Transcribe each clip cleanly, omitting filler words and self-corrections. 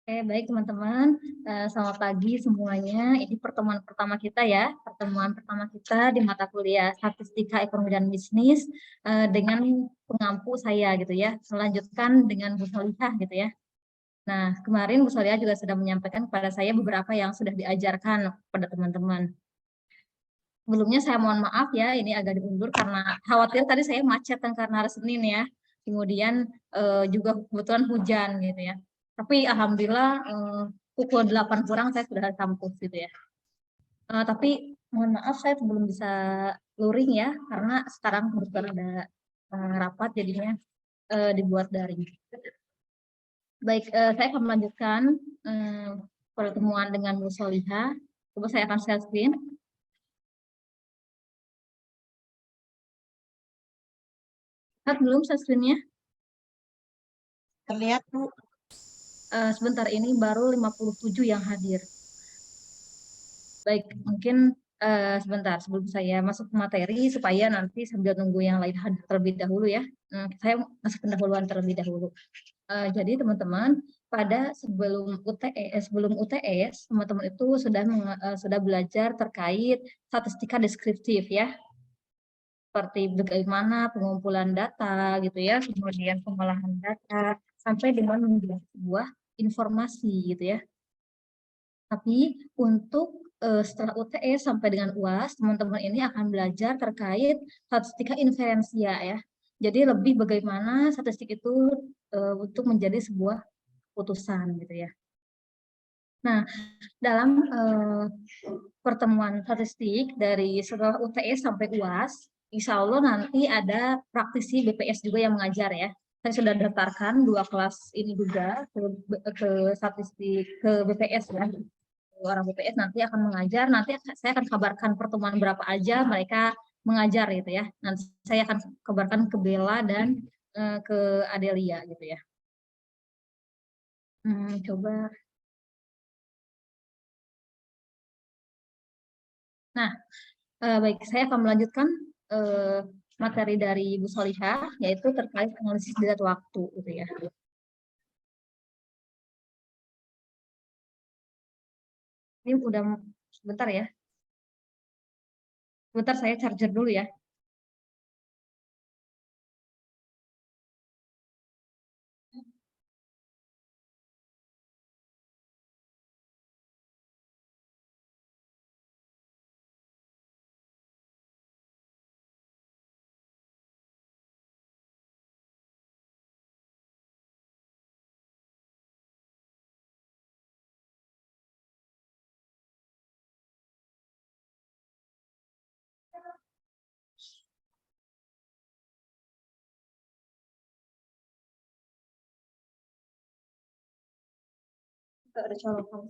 Oke, baik teman-teman. Selamat pagi semuanya. Ini pertemuan pertama kita ya. Pertemuan pertama kita di mata kuliah Statistika Ekonomi dan Bisnis dengan pengampu saya gitu ya. Melanjutkan dengan Bu Solihah gitu ya. Nah, kemarin Bu Solihah juga sudah menyampaikan kepada saya beberapa yang sudah diajarkan kepada teman-teman. Sebelumnya saya mohon maaf ya, ini agak diundur karena khawatir tadi saya macet kan karena hari Senin ya. Kemudian juga kebetulan hujan gitu ya. Tapi alhamdulillah pukul 8 kurang saya sudah di kampus gitu ya. Tapi mohon maaf saya belum bisa luring ya karena sekarang kebetulan ada rapat jadinya dibuat daring. Baik, saya akan melanjutkan pertemuan dengan Bu Solihah. Coba saya akan share screen. Lihat belum share screen-nya? Terlihat, Bu. Sebentar, ini baru 57 yang hadir. Baik, mungkin sebentar sebelum saya masuk ke materi supaya nanti sambil nunggu yang lain hadir terlebih dahulu ya. Saya masuk pendahuluan terlebih dahulu. Jadi teman-teman, pada sebelum UTS, teman-teman itu sudah belajar terkait statistika deskriptif ya. Seperti bagaimana pengumpulan data gitu ya, kemudian pengolahan data sampai dengan membuat sebuah informasi gitu ya. Tapi untuk setelah UTS sampai dengan UAS, teman-teman ini akan belajar terkait statistika inferensia ya. Jadi lebih bagaimana statistik itu untuk menjadi sebuah putusan gitu ya. Nah, dalam pertemuan statistik dari setelah UTS sampai UAS, insya Allah nanti ada praktisi BPS juga yang mengajar ya. Saya sudah daftarkan 2 kelas ini juga ke statistik ke BPS ya. Orang BPS nanti akan mengajar, nanti saya akan kabarkan pertemuan berapa aja mereka mengajar gitu ya. Nanti saya akan kabarkan ke Bella dan ke Adelia gitu ya. Coba. Nah, baik, saya akan melanjutkan materi dari Bu Solihah, yaitu terkait analisis data waktu gitu ya. Ini udah sebentar ya. Sebentar saya charger dulu ya. Ada colokan.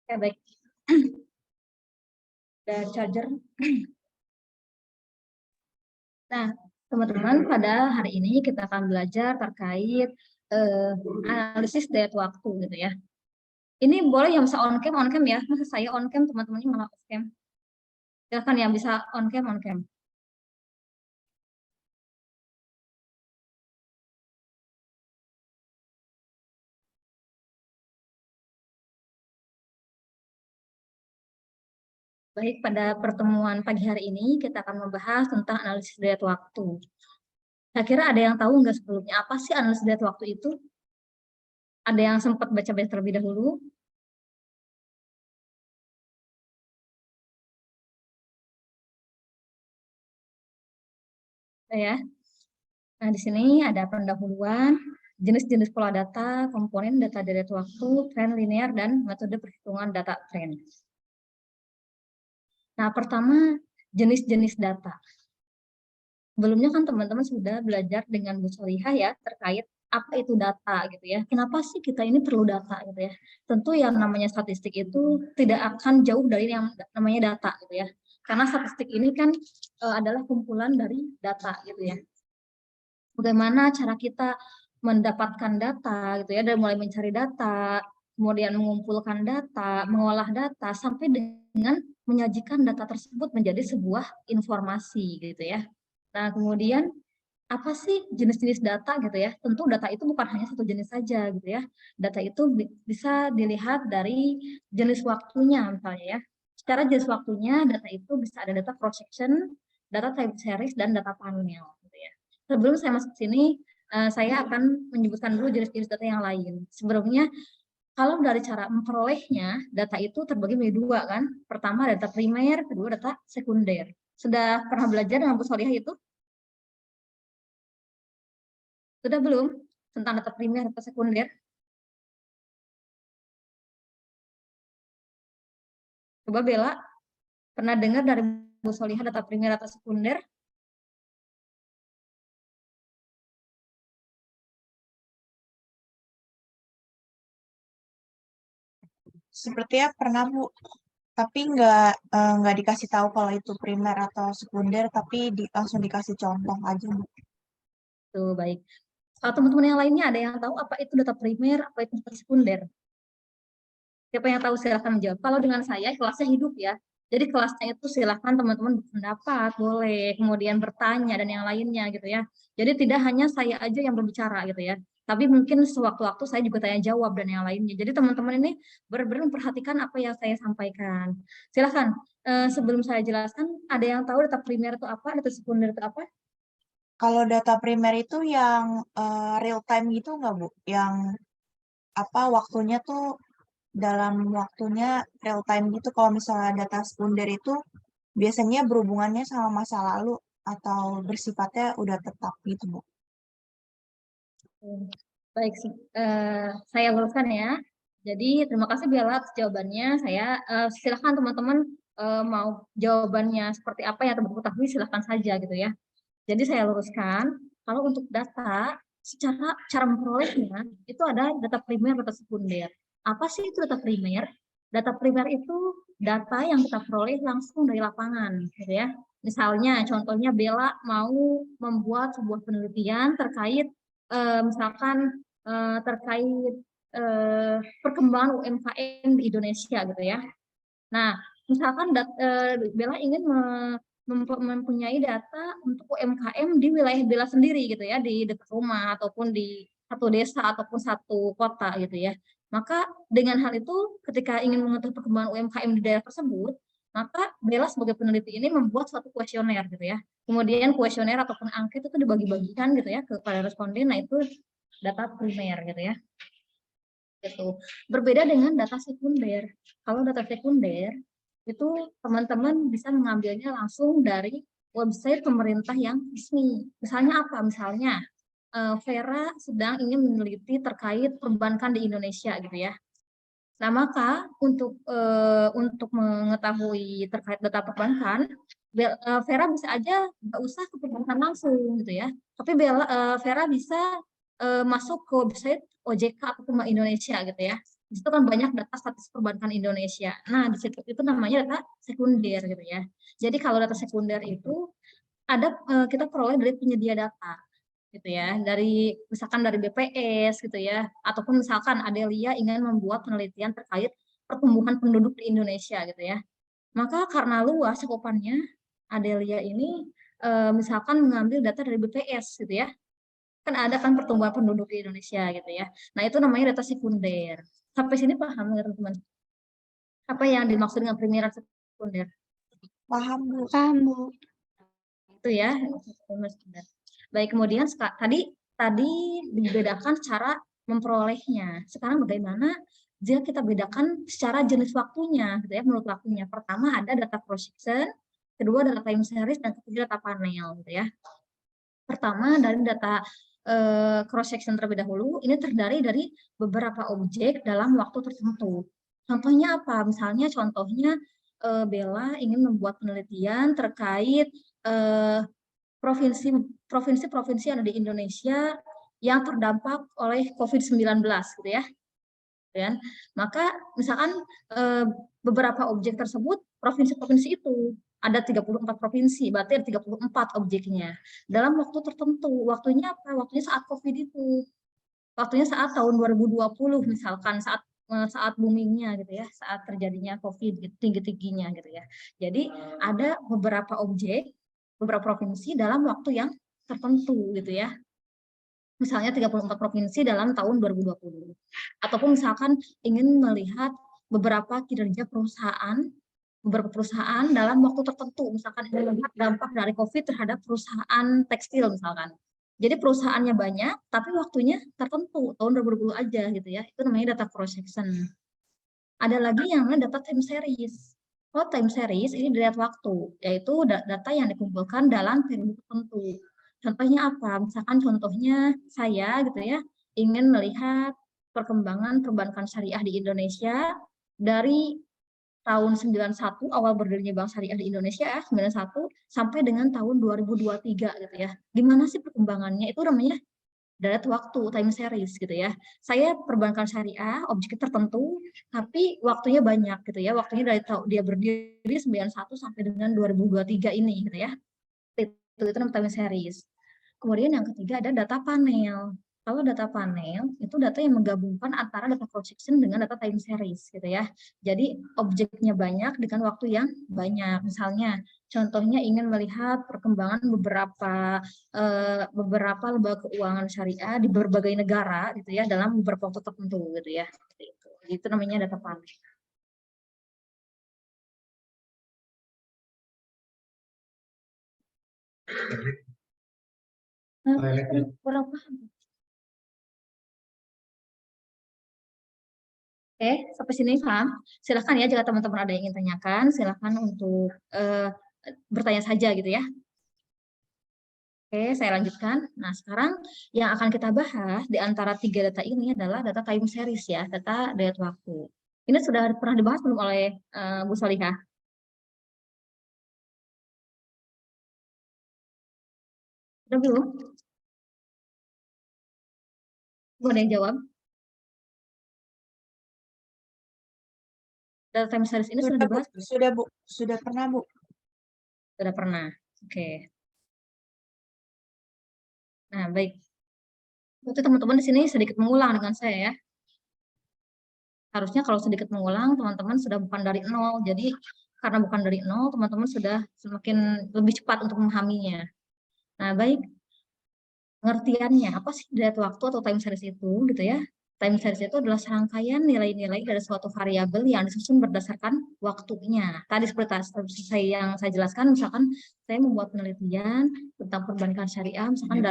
Ya baik. Ada charger. Nah, teman-teman, pada hari ini kita akan belajar terkait analisis data waktu gitu ya. Ini boleh yang bisa on cam ya. Masa saya on cam, teman-temannya malah off cam. Silakan yang bisa on cam, on cam. Baik, pada pertemuan pagi hari ini kita akan membahas tentang analisis data waktu. Saya kira ada yang tahu nggak sebelumnya apa sih analisis data waktu itu? Ada yang sempat baca-baca terlebih dahulu? Ya. Nah, di sini ada pendahuluan, jenis-jenis pola data, komponen data dari data waktu, tren linear, dan metode perhitungan data tren. Nah, pertama, jenis-jenis data. Sebelumnya kan teman-teman sudah belajar dengan Bu Solihah ya terkait apa itu data gitu ya. Kenapa sih kita ini perlu data gitu ya? Tentu yang namanya statistik itu tidak akan jauh dari yang namanya data gitu ya. Karena statistik ini kan adalah kumpulan dari data gitu ya. bagaimana cara kita mendapatkan data gitu ya, dari mulai mencari data, kemudian mengumpulkan data, mengolah data, sampai dengan menyajikan data tersebut menjadi sebuah informasi gitu ya. Nah, kemudian apa sih jenis-jenis data gitu ya? Tentu data itu bukan hanya satu jenis saja gitu ya. Data itu bisa dilihat dari jenis waktunya misalnya ya. Secara jenis waktunya data itu bisa ada data cross section, data time series, dan data panel gitu ya. Sebelum saya masuk sini, saya akan menyebutkan dulu jenis-jenis data yang lain. Sebelumnya, kalau dari cara memperolehnya, data itu terbagi menjadi dua kan. Pertama data primer, kedua data sekunder. Sudah pernah belajar dengan Bu Solihah itu? Sudah belum? Tentang data primer atau sekunder? Coba Bella, pernah dengar dari Bu Solihah data primer atau sekunder? Sepertinya pernah Bu, tapi nggak dikasih tahu kalau itu primer atau sekunder, tapi langsung dikasih contoh aja Bu. Tuh, baik. Kalau teman-teman yang lainnya ada yang tahu apa itu data primer, apa itu data sekunder? Siapa yang tahu silahkan menjawab. Kalau dengan saya, kelasnya hidup ya. Jadi kelasnya itu silahkan teman-teman berpendapat, boleh, kemudian bertanya, dan yang lainnya gitu ya. Jadi tidak hanya saya aja yang berbicara gitu ya. Tapi mungkin sewaktu-waktu saya juga tanya jawab dan yang lainnya. Jadi teman-teman ini benar-benar memperhatikan apa yang saya sampaikan. Silahkan, sebelum saya jelaskan, ada yang tahu data primer itu apa, data sekunder itu apa? Kalau data primer itu yang real time gitu nggak Bu? Yang apa waktunya tuh dalam waktunya real time gitu. Kalau misalnya data sekunder itu biasanya berhubungannya sama masa lalu atau bersifatnya udah tetap gitu Bu. Baik, saya luruskan ya. Jadi terima kasih Bella atas jawabannya. Saya silakan teman-teman mau jawabannya seperti apa yang teman-teman ketahui silakan saja gitu ya. Jadi saya luruskan, kalau untuk data secara cara memperolehnya itu ada data primer, data sekunder. Apa sih itu data primer? Data primer itu data yang kita peroleh langsung dari lapangan, gitu ya. Misalnya, contohnya Bella mau membuat sebuah penelitian terkait misalkan terkait perkembangan UMKM di Indonesia gitu ya. Nah, misalkan Bella ingin mempunyai data untuk UMKM di wilayah Bella sendiri gitu ya, di dekat rumah ataupun di satu desa ataupun satu kota gitu ya. Maka dengan hal itu ketika ingin mengetahui perkembangan UMKM di daerah tersebut, maka Bella sebagai peneliti ini membuat suatu kuesioner gitu ya. Kemudian kuesioner ataupun angket itu dibagi-bagikan gitu ya kepada responden. Nah, itu data primer gitu ya. Gitu. Berbeda dengan data sekunder. Kalau data sekunder itu teman-teman bisa mengambilnya langsung dari website pemerintah yang resmi. Misalnya apa? Misalnya Vera sedang ingin meneliti terkait perbankan di Indonesia gitu ya. Nah, maka untuk mengetahui terkait data perbankan, Vera bisa aja nggak usah ke perbankan langsung gitu ya. Tapi Vera bisa masuk ke website OJK ataupun Bank Indonesia gitu ya. Di situ kan banyak data status perbankan Indonesia. Nah, di situ itu namanya data sekunder gitu ya. Jadi kalau data sekunder itu ada kita peroleh dari penyedia data gitu ya, dari misalkan dari BPS gitu ya, ataupun misalkan Adelia ingin membuat penelitian terkait pertumbuhan penduduk di Indonesia gitu ya. Maka karena luas cakupannya, Adelia ini misalkan mengambil data dari BPS gitu ya. Kan ada kan pertumbuhan penduduk di Indonesia gitu ya. Nah, itu namanya data sekunder. Sampai sini paham nggak teman-teman? Apa yang dimaksud dengan primer dan sekunder? Paham Bu? Paham, Bu. Itu ya. Baik, kemudian tadi dibedakan secara memperolehnya. Sekarang bagaimana jika kita bedakan secara jenis waktunya, gitu ya, menurut waktunya. Pertama ada data cross section, kedua data time series, dan ketiga data panel, gitu ya. Pertama dari data cross section terlebih dahulu, ini terdiri dari beberapa objek dalam waktu tertentu. Contohnya apa? Misalnya contohnya Bella ingin membuat penelitian terkait provinsi-provinsi yang ada di Indonesia yang terdampak oleh COVID-19 gitu ya. Dan maka misalkan beberapa objek tersebut provinsi-provinsi itu. ada 34 provinsi, berarti ada 34 objeknya. Dalam waktu tertentu, waktunya apa? Waktunya saat COVID itu. Waktunya saat tahun 2020 misalkan, saat boomingnya gitu ya, saat terjadinya COVID gitu, tinggi-tingginya gitu ya. Jadi ada beberapa objek, beberapa provinsi dalam waktu yang tertentu gitu ya. Misalnya 34 provinsi dalam tahun 2020. Ataupun misalkan ingin melihat beberapa kinerja perusahaan, beberapa perusahaan dalam waktu tertentu, misalkan ingin melihat dampak dari COVID terhadap perusahaan tekstil misalkan. Jadi perusahaannya banyak, tapi waktunya tertentu, tahun 2020 aja gitu ya. Itu namanya data cross-section. Ada lagi yang namanya data time series. Kalau time series ini dilihat waktu, yaitu data yang dikumpulkan dalam periode tertentu. Contohnya apa? Misalkan contohnya saya gitu ya, ingin melihat perkembangan perbankan syariah di Indonesia dari tahun 91 awal berdirinya Bank Syariah di Indonesia ya, 91 sampai dengan tahun 2023 gitu ya. Gimana sih perkembangannya? Itu namanya data waktu time series gitu ya. Saya perbankan syariah objek tertentu tapi waktunya banyak gitu ya. Waktunya dari dia berdiri 91 sampai dengan 2023 ini gitu ya. Itu namanya time series. Kemudian yang ketiga ada data panel. Kalau data panel itu data yang menggabungkan antara data cross-section dengan data time series gitu ya. Jadi objeknya banyak dengan waktu yang banyak. Misalnya contohnya ingin melihat perkembangan beberapa lembaga keuangan syariah di berbagai negara gitu ya dalam beberapa waktu tertentu gitu ya. Itu namanya data panel. Kurang paham. Oke, sampai sini paham? Silakan ya jika teman-teman ada yang ingin tanyakan, silakan untuk bertanya saja gitu ya. Oke, saya lanjutkan. Nah, sekarang yang akan kita bahas di antara tiga data ini adalah data time series ya, data dayat waktu. Ini sudah pernah dibahas belum oleh Bu Solihah? Sudah belum? Belum ada yang jawab. Data time series ini sudah dibahas? Sudah Bu, sudah pernah Bu. Sudah pernah. Oke. Nah, baik. Berarti teman-teman di sini sedikit mengulang dengan saya ya. Harusnya kalau sedikit mengulang, teman-teman sudah bukan dari nol. Jadi karena bukan dari nol, teman-teman sudah semakin lebih cepat untuk memahaminya. Nah, baik. Pengertiannya, apa sih dayat waktu atau time series itu gitu ya. Time series itu adalah serangkaian nilai-nilai dari suatu variabel yang disusun berdasarkan waktunya. Tadi seperti yang saya jelaskan, misalkan saya membuat penelitian tentang perbankan syariah, misalkan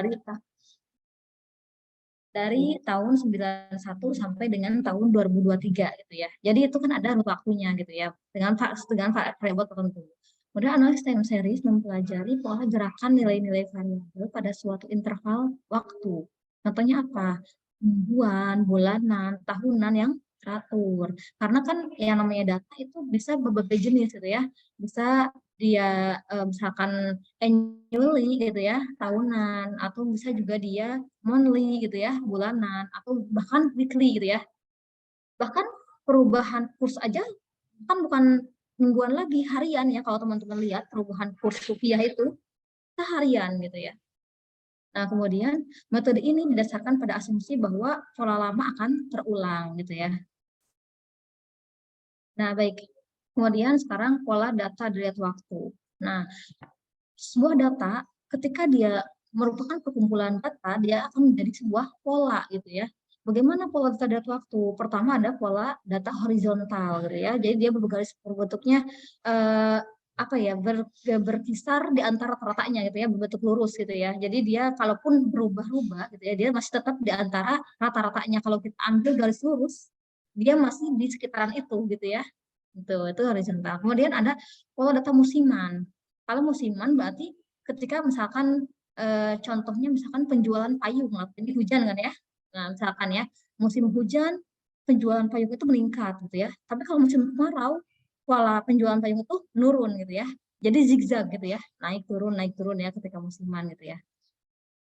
dari tahun 91 sampai dengan tahun 2023 gitu ya. Jadi itu kan ada waktunya gitu ya, dengan variabel tertentu. Kemudian analis time series mempelajari pola gerakan nilai-nilai variabel pada suatu interval waktu. Contohnya apa? Mingguan, bulanan, tahunan yang teratur. Karena kan yang namanya data itu bisa berbagai jenis gitu ya. Bisa dia misalkan annually gitu ya, tahunan, atau bisa juga dia monthly gitu ya, bulanan, atau bahkan weekly gitu ya. Bahkan perubahan kurs aja kan bukan mingguan lagi, harian ya. Kalau teman-teman lihat perubahan kurs rupiah itu seharian gitu ya. Nah, kemudian metode ini didasarkan pada asumsi bahwa pola lama akan terulang gitu ya. Nah, baik. Kemudian sekarang pola data dilihat waktu. Nah, sebuah data ketika dia merupakan perkumpulan data, dia akan menjadi sebuah pola gitu ya. Bagaimana pola data data waktu? Pertama ada pola data horizontal gitu ya. Jadi dia berbentuknya apa ya, berkisar di antara rata-ratanya gitu ya, berbentuk lurus gitu ya. Jadi dia kalaupun berubah-ubah gitu ya, dia masih tetap di antara rata-ratanya. Kalau kita ambil garis lurus, dia masih di sekitaran itu gitu ya. Itu horizontal. Kemudian ada pola data musiman. Kalau musiman berarti ketika misalkan contohnya misalkan penjualan payung, ini hujan kan ya. Nah, misalkan ya, musim hujan penjualan payung itu meningkat gitu ya. Tapi kalau musim kemarau, pola penjualan payung itu menurun gitu ya. Jadi zigzag gitu ya, naik turun ya ketika musiman gitu ya.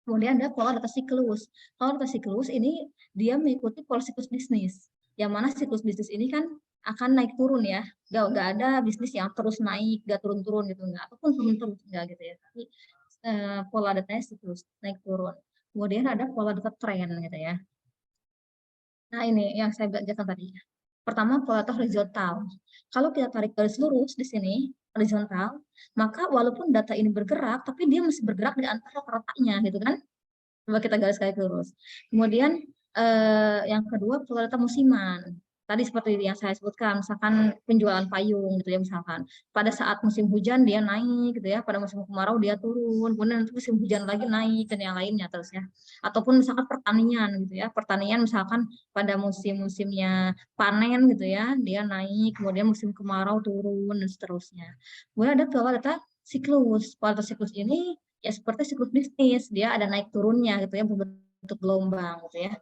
Kemudian ada pola data siklus. Kalau data siklus ini dia mengikuti pola siklus bisnis. Yang mana siklus bisnis ini kan akan naik turun ya. Nggak ada bisnis yang terus naik, nggak turun-turun gitu, nggak. Ataupun turun terus, nggak gitu ya. Tapi pola datanya siklus, naik turun. Kemudian ada pola data tren gitu ya. Nah ini yang saya jelaskan tadi. Pertama, pola data horizontal. Kalau kita tarik garis lurus di sini, horizontal, maka walaupun data ini bergerak, tapi dia masih bergerak di antara rata-ratanya gitu kan. Coba kita garis lurus. Kemudian yang kedua pola data musiman. Tadi seperti yang saya sebutkan, misalkan penjualan payung gitu ya, misalkan pada saat musim hujan dia naik gitu ya, pada musim kemarau dia turun, kemudian nanti musim hujan lagi naik dan yang lainnya terus ya. Ataupun misalkan pertanian gitu ya, pertanian misalkan pada musim-musimnya panen gitu ya, dia naik, kemudian musim kemarau turun dan seterusnya. Kemudian ada pola data siklus. Pola data siklus ini ya seperti siklus bisnis, dia ada naik turunnya gitu ya, berbentuk gelombang gitu ya.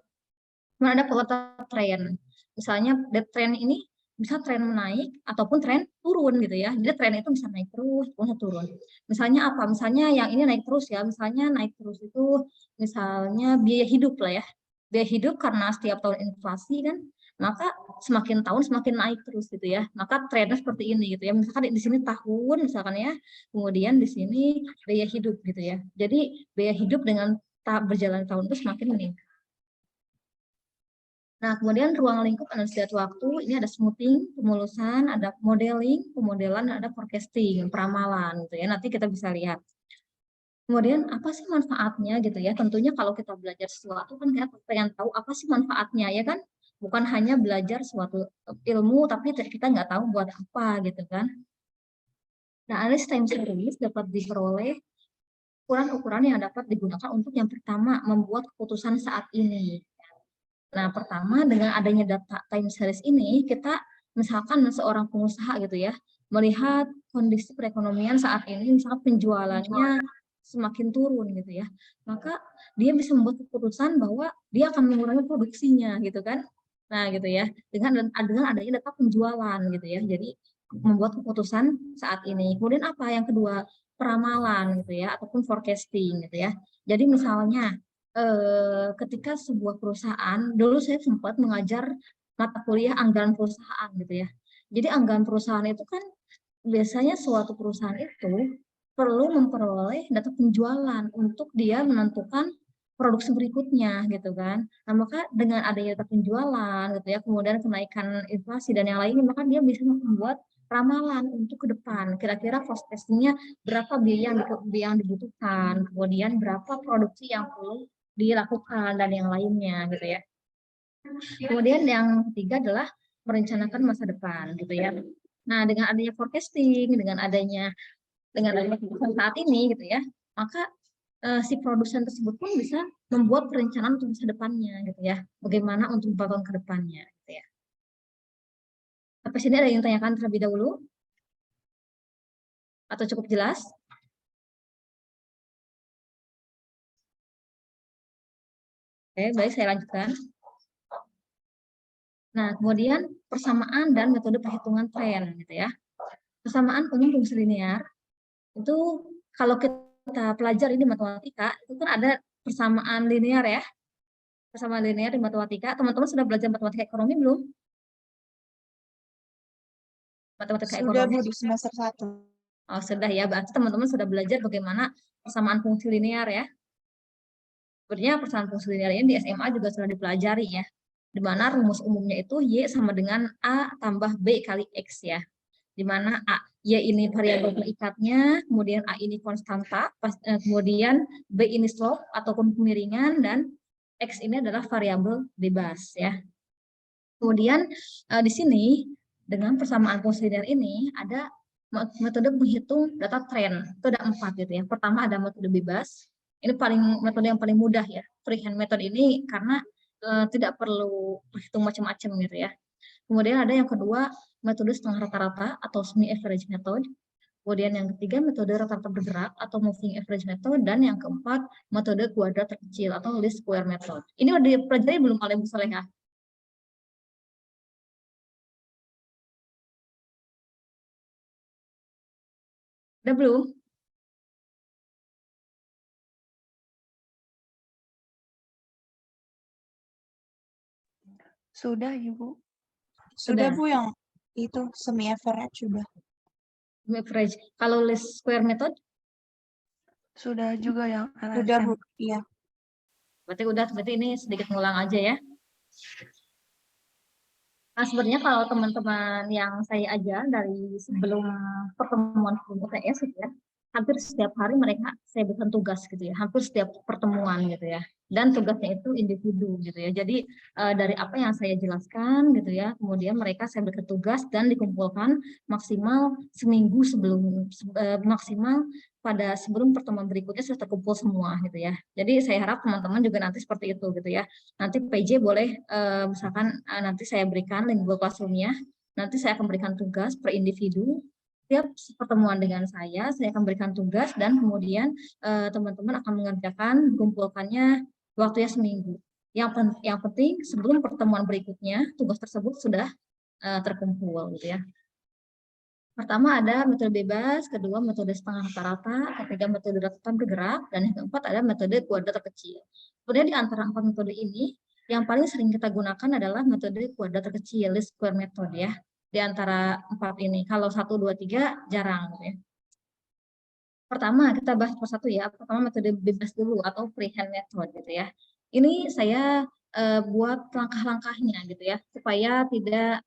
Kemudian ada pola tren. Misalnya tren ini bisa tren menaik ataupun tren turun gitu ya. Jadi tren itu bisa naik terus, bisa turun. Misalnya apa? Misalnya yang ini naik terus ya. Misalnya naik terus itu misalnya biaya hidup lah ya. Biaya hidup karena setiap tahun inflasi kan, maka semakin tahun semakin naik terus gitu ya. Maka trennya seperti ini gitu ya. Misalkan di sini tahun misalkan ya, kemudian di sini biaya hidup gitu ya. Jadi biaya hidup dengan berjalan tahun itu semakin meningkat. Nah, kemudian ruang lingkup analisis waktu, ini ada smoothing, pemulusan, ada modeling, pemodelan, ada forecasting, peramalan gitu ya. Nanti kita bisa lihat. Kemudian apa sih manfaatnya gitu ya? Tentunya kalau kita belajar sesuatu kan kita pengen tahu apa sih manfaatnya ya kan? Bukan hanya belajar suatu ilmu tapi kita nggak tahu buat apa gitu kan. Nah, analysis time series dapat diperoleh ukuran-ukuran yang dapat digunakan untuk yang pertama membuat keputusan saat ini. Nah, pertama dengan adanya data time series ini, kita misalkan seorang pengusaha gitu ya, melihat kondisi perekonomian saat ini, misalkan penjualannya semakin turun gitu ya, maka dia bisa membuat keputusan bahwa dia akan mengurangi produksinya gitu kan. Nah, gitu ya, dengan adanya data penjualan gitu ya. Jadi membuat keputusan saat ini. Kemudian apa yang kedua? Peramalan gitu ya, ataupun forecasting gitu ya. Jadi misalnya ketika sebuah perusahaan, dulu saya sempat mengajar mata kuliah anggaran perusahaan gitu ya. Jadi anggaran perusahaan itu kan biasanya suatu perusahaan itu perlu memperoleh data penjualan untuk dia menentukan produksi berikutnya gitu kan. Nah, maka dengan adanya data penjualan gitu ya, kemudian kenaikan inflasi dan yang lainnya, maka dia bisa membuat ramalan untuk ke depan. Kira-kira forecastingnya berapa biaya yang dibutuhkan, kemudian berapa produksi yang perlu dilakukan dan yang lainnya gitu ya. Kemudian yang ketiga adalah merencanakan masa depan gitu ya. Nah, dengan adanya forecasting, dengan adanya keputusan saat ini gitu ya, maka si produsen tersebut pun bisa membuat perencanaan untuk masa depannya gitu ya. Bagaimana untuk 4 tahun ke depannya gitu ya. Sampai sini ada yang tanyakan terlebih dahulu atau cukup jelas? Oke, baik saya lanjutkan. Nah, kemudian persamaan dan metode perhitungan tren gitu ya. Persamaan umum fungsi linear itu kalau kita pelajari di matematika itu kan ada persamaan linear ya. Persamaan linear di matematika. Teman-teman sudah belajar matematika ekonomi belum? Matematika Sudah ekonomi. Bu di semester 1. Oh, sudah ya. Berarti teman-teman sudah belajar bagaimana persamaan fungsi linear ya. Sebenarnya persamaan fungsi linear ini di SMA juga sudah dipelajari ya. Di mana rumus umumnya itu Y sama dengan A tambah B kali X ya. Di mana Y ini variabel perikatnya, kemudian A ini konstanta, kemudian B ini slope ataupun kemiringan, dan X ini adalah variabel bebas ya. Kemudian di sini dengan persamaan fungsi linear ini ada metode menghitung data tren. Itu ada 4 gitu ya. Pertama ada metode bebas. Ini metode yang paling mudah ya. Freehand method ini karena tidak perlu berhitung macam-macam gitu ya. Kemudian ada yang kedua metode setengah rata-rata atau semi average method. Kemudian yang ketiga metode rata-rata bergerak atau moving average method, dan yang keempat metode kuadrat terkecil atau least square method. Ini udah dipelajari belum oleh Bu Salehah? Udah belum? Sudah Ibu. Sudah. Sudah Bu yang itu semi average sudah. Average. Kalau least square method? Sudah juga yang Sudah, LSM. Bu. Iya. Berarti ini sedikit ngulang aja ya. Nah, sebenarnya kalau teman-teman yang saya ajar dari sebelum pertemuan UTS gitu ya, hampir setiap hari mereka saya berikan tugas gitu ya, hampir setiap pertemuan gitu ya. Dan tugasnya itu individu gitu ya. Jadi dari apa yang saya jelaskan gitu ya, kemudian mereka saya berikan tugas dan dikumpulkan maksimal seminggu sebelum maksimal pada sebelum pertemuan berikutnya sudah terkumpul semua gitu ya. Jadi saya harap teman-teman juga nanti seperti itu gitu ya. Nanti PJ boleh misalkan nanti saya berikan link Google Classroom-nya. Nanti saya akan berikan tugas per individu. Setiap pertemuan dengan saya akan berikan tugas dan kemudian teman-teman akan mengerjakan kumpulkannya waktunya seminggu. Yang penting sebelum pertemuan berikutnya tugas tersebut sudah terkumpul gitu ya. Pertama ada metode bebas, kedua metode setengah rata-rata, ketiga metode rata bergerak, dan yang keempat ada metode kuadrat terkecil. Kemudian di antara empat metode ini, yang paling sering kita gunakan adalah metode kuadrat terkecil, least square method ya. Di antara empat ini, kalau 1, 2, 3 jarang ya. Pertama kita bahas persatu ya. Pertama metode bebas dulu atau freehand method gitu ya. Ini saya buat langkah-langkahnya gitu ya, supaya tidak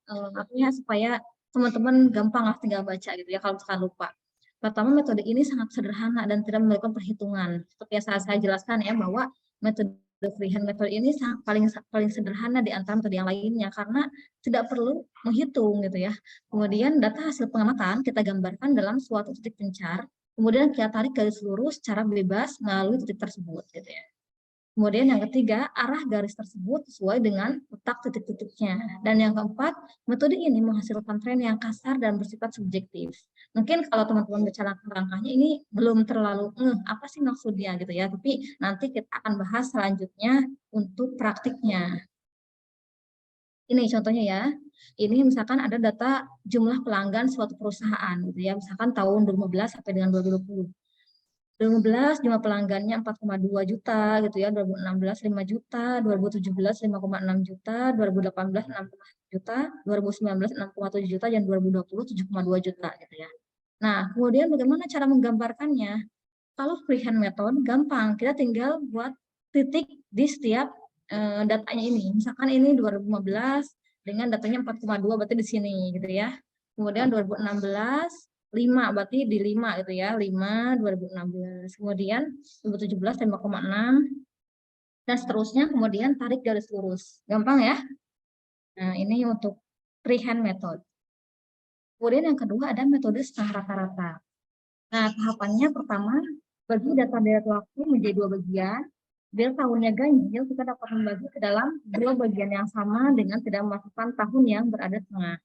supaya teman-teman gampang lah tinggal baca gitu ya kalau misalkan lupa. Pertama metode ini sangat sederhana dan tidak memerlukan perhitungan. Seperti yang saya jelaskan ya bahwa metode freehand method ini paling sederhana di antara metode yang lainnya karena tidak perlu menghitung gitu ya. Kemudian data hasil pengamatan kita gambarkan dalam suatu titik pencar. Kemudian kita tarik garis lurus secara bebas melalui titik tersebut gitu ya. Kemudian yang ketiga, arah garis tersebut sesuai dengan letak titik-titiknya. Dan yang keempat, metode ini menghasilkan tren yang kasar dan bersifat subjektif. Mungkin kalau teman-teman baca langkah-langkahnya ini belum terlalu, apa sih maksudnya gitu ya. Tapi nanti kita akan bahas selanjutnya untuk praktiknya. Ini contohnya ya. Ini misalkan ada data jumlah pelanggan suatu perusahaan gitu ya. Misalkan tahun 2015 sampai dengan 2020. 2015 jumlah pelanggannya 4,2 juta gitu ya, 2016 5 juta, 2017 5,6 juta, 2018 6,1 juta, 2019 6,7 juta, dan 2020 7,2 juta gitu ya. Nah, kemudian bagaimana cara menggambarkannya? Kalau freehand method gampang, kita tinggal buat titik di setiap datanya ini. Misalkan ini 2015 dengan datanya 4,2 berarti di sini gitu ya. Kemudian 2016 5 berarti di 5 gitu ya, 5 2016. Kemudian 2017 5,6 dan seterusnya, kemudian tarik garis lurus. Gampang ya? Nah, ini untuk freehand method. Kemudian yang kedua ada metode setengah rata-rata. Nah, tahapannya pertama bagi data deret waktu menjadi dua bagian. Bila tahunnya ganjil, kita dapat membagi ke dalam dua bagian yang sama dengan tidak memasukkan tahun yang berada tengah.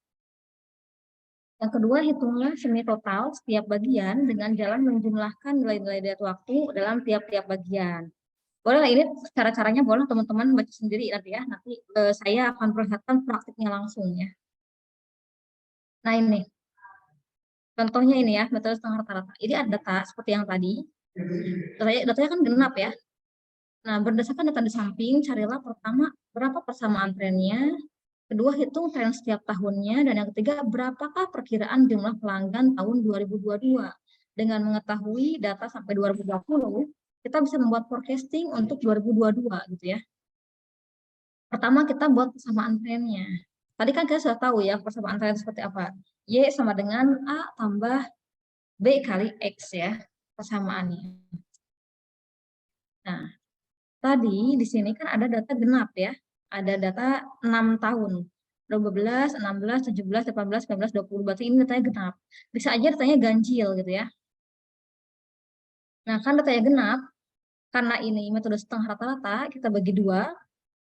Yang kedua, hitunglah semi total setiap bagian dengan jalan menjumlahkan nilai-nilai deret waktu dalam tiap-tiap bagian. Boleh lah, ini cara-caranya boleh teman-teman baca sendiri nanti ya. Nanti saya akan perlihatkan praktiknya langsung ya. Nah ini, contohnya ini ya, metode setengah rata-rata. Ini ada data seperti yang tadi. Datanya kan genap ya. Nah, berdasarkan data di samping, carilah pertama berapa persamaan trennya, kedua hitung tren setiap tahunnya, dan yang ketiga berapakah perkiraan jumlah pelanggan tahun 2022. Dengan mengetahui data sampai 2020, kita bisa membuat forecasting untuk 2022 gitu ya. Pertama kita buat persamaan trennya. Tadi kan kita sudah tahu ya persamaan tren seperti apa. Y sama dengan A tambah B kali X ya persamaannya. Nah, tadi di sini kan ada data genap ya. Ada data 6 tahun. 12, 16, 17, 18, 19, 20. Berarti ini datanya genap. Bisa aja datanya ganjil gitu ya. Nah, kan datanya genap, karena ini metode setengah rata-rata, kita bagi dua.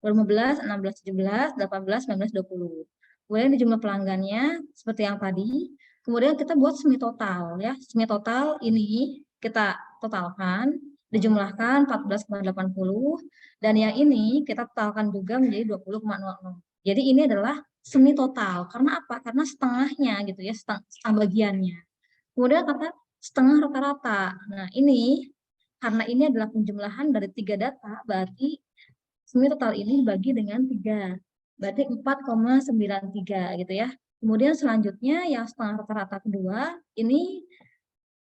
15, 16, 17, 18, 19, 20. Kemudian di jumlah pelanggannya seperti yang tadi. Kemudian kita buat semi total ya. Semi total ini kita totalkan, dijumlahkan 14,80 dan yang ini kita totalkan juga menjadi 20,00. Jadi ini adalah semi total. Karena apa? Karena setengahnya gitu ya, setengah bagiannya. Kemudian kata setengah rata-rata. Nah, ini karena ini adalah penjumlahan dari 3 data, berarti semi total ini dibagi dengan 3. Berarti 4,93 gitu ya. Kemudian selanjutnya yang setengah rata-rata kedua, ini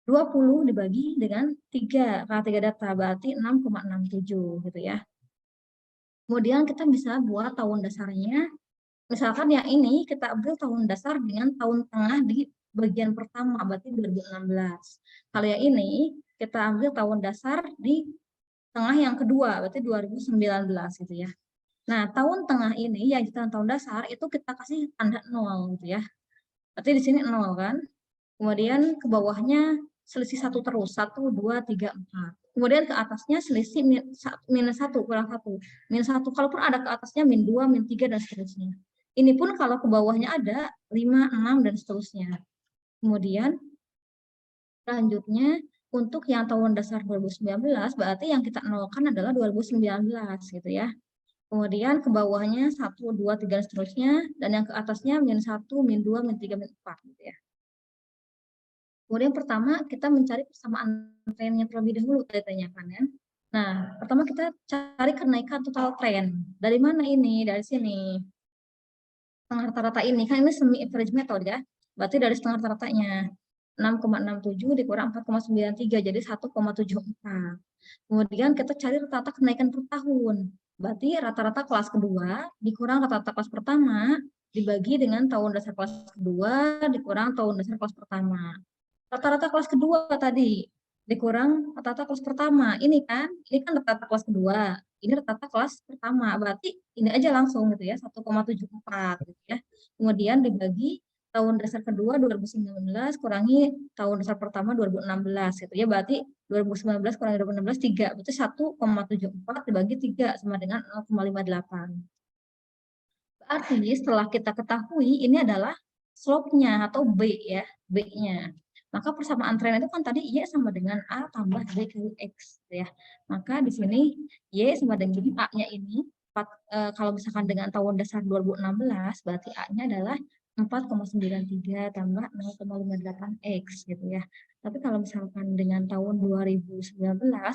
20 dibagi dengan 3, karena 3 data, berarti 6,67 gitu ya. Kemudian kita bisa buat tahun dasarnya, misalkan yang ini kita ambil tahun dasar dengan tahun tengah di bagian pertama, berarti 2016. Kalau yang ini kita ambil tahun dasar di tengah yang kedua, berarti 2019 gitu ya. Nah, tahun tengah ini yang tahun dasar itu kita kasih tanda 0 gitu ya. Berarti di sini 0 kan. Kemudian ke bawahnya selisih 1 terus, 1, 2, 3, 4. Kemudian ke atasnya selisih minus 1, kurang 1. Minus 1, kalaupun ada ke atasnya min 2, min 3, dan seterusnya. Ini pun kalau ke bawahnya ada 5, 6, dan seterusnya. Kemudian selanjutnya untuk yang tahun dasar 2019, berarti yang kita nolkan adalah 2019 gitu ya. Kemudian ke bawahnya 1, 2, 3, dan seterusnya. Dan yang ke atasnya min 1, min 2, min 3, min 4 gitu ya. Kemudian pertama kita mencari persamaan trennya terlebih dahulu, tadi tanyakan ya. Nah, pertama kita cari kenaikan total tren. Dari mana ini? Dari sini. Setengah rata-rata ini, kan ini semi average method ya. Berarti dari setengah rata-ratanya 6,67 dikurang 4,93, jadi 1,74. Kemudian kita cari rata-rata kenaikan per tahun. Berarti rata-rata kelas kedua dikurang rata-rata kelas pertama dibagi dengan tahun dasar kelas kedua dikurang tahun dasar kelas pertama. Rata-rata kelas kedua tadi dikurang rata-rata kelas pertama. Ini kan rata-rata kelas kedua, ini rata-rata kelas pertama. Berarti ini aja langsung gitu ya, 1,74 gitu ya. Kemudian dibagi tahun dasar kedua 2019 kurangi tahun dasar pertama 2016 gitu ya. Berarti 2019 kurangi 2016 3, berarti 1,74 dibagi 3 sama dengan 0,58. Berarti setelah kita ketahui ini adalah slope-nya atau B ya, B-nya. Maka persamaan tren itu kan tadi Y sama dengan A tambah B kali X ya. Maka di sini Y sama dengan A-nya ini kalau misalkan dengan tahun dasar 2016 berarti A-nya adalah 4,93 tambah 0,58 X gitu ya. Tapi kalau misalkan dengan tahun 2019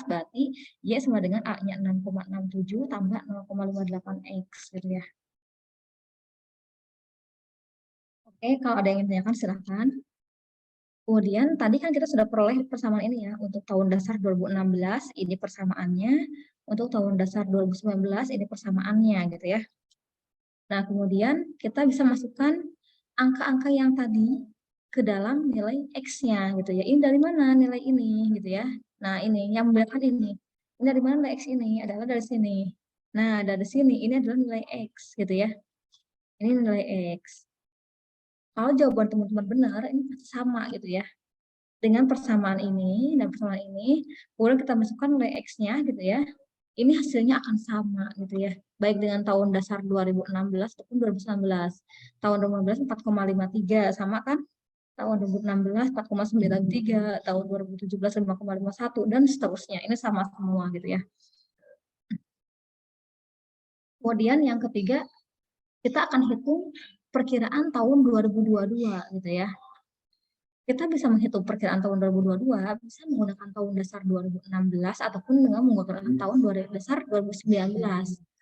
berarti Y sama dengan A-nya 6,67 tambah 0,58 X gitu ya. Oke, kalau ada yang ingin ditanyakan silahkan. Kemudian tadi kan kita sudah peroleh persamaan ini ya, untuk tahun dasar 2016 ini persamaannya, untuk tahun dasar 2019 ini persamaannya gitu ya. Nah, kemudian kita bisa masukkan angka-angka yang tadi ke dalam nilai X-nya gitu ya. Ini dari mana nilai ini gitu ya. Nah, ini yang membedakan ini. Ini dari mana nilai X ini? Adalah dari sini. Nah, dari sini ini adalah nilai X gitu ya. Ini nilai X. Kalau jawaban teman-teman benar, ini pasti sama gitu ya. Dengan persamaan ini dan persamaan ini, kemudian kita masukkan nilai X-nya gitu ya. Ini hasilnya akan sama gitu ya. Baik dengan tahun dasar 2016 ataupun 2019. Tahun 2016 4,53 sama kan? Tahun 2016 4,93, tahun 2017 5,51 dan seterusnya. Ini sama semua gitu ya. Kemudian yang ketiga, kita akan hitung perkiraan tahun 2022 gitu ya. Kita bisa menghitung perkiraan tahun 2022 bisa menggunakan tahun dasar 2016 ataupun dengan menggunakan tahun dasar 2019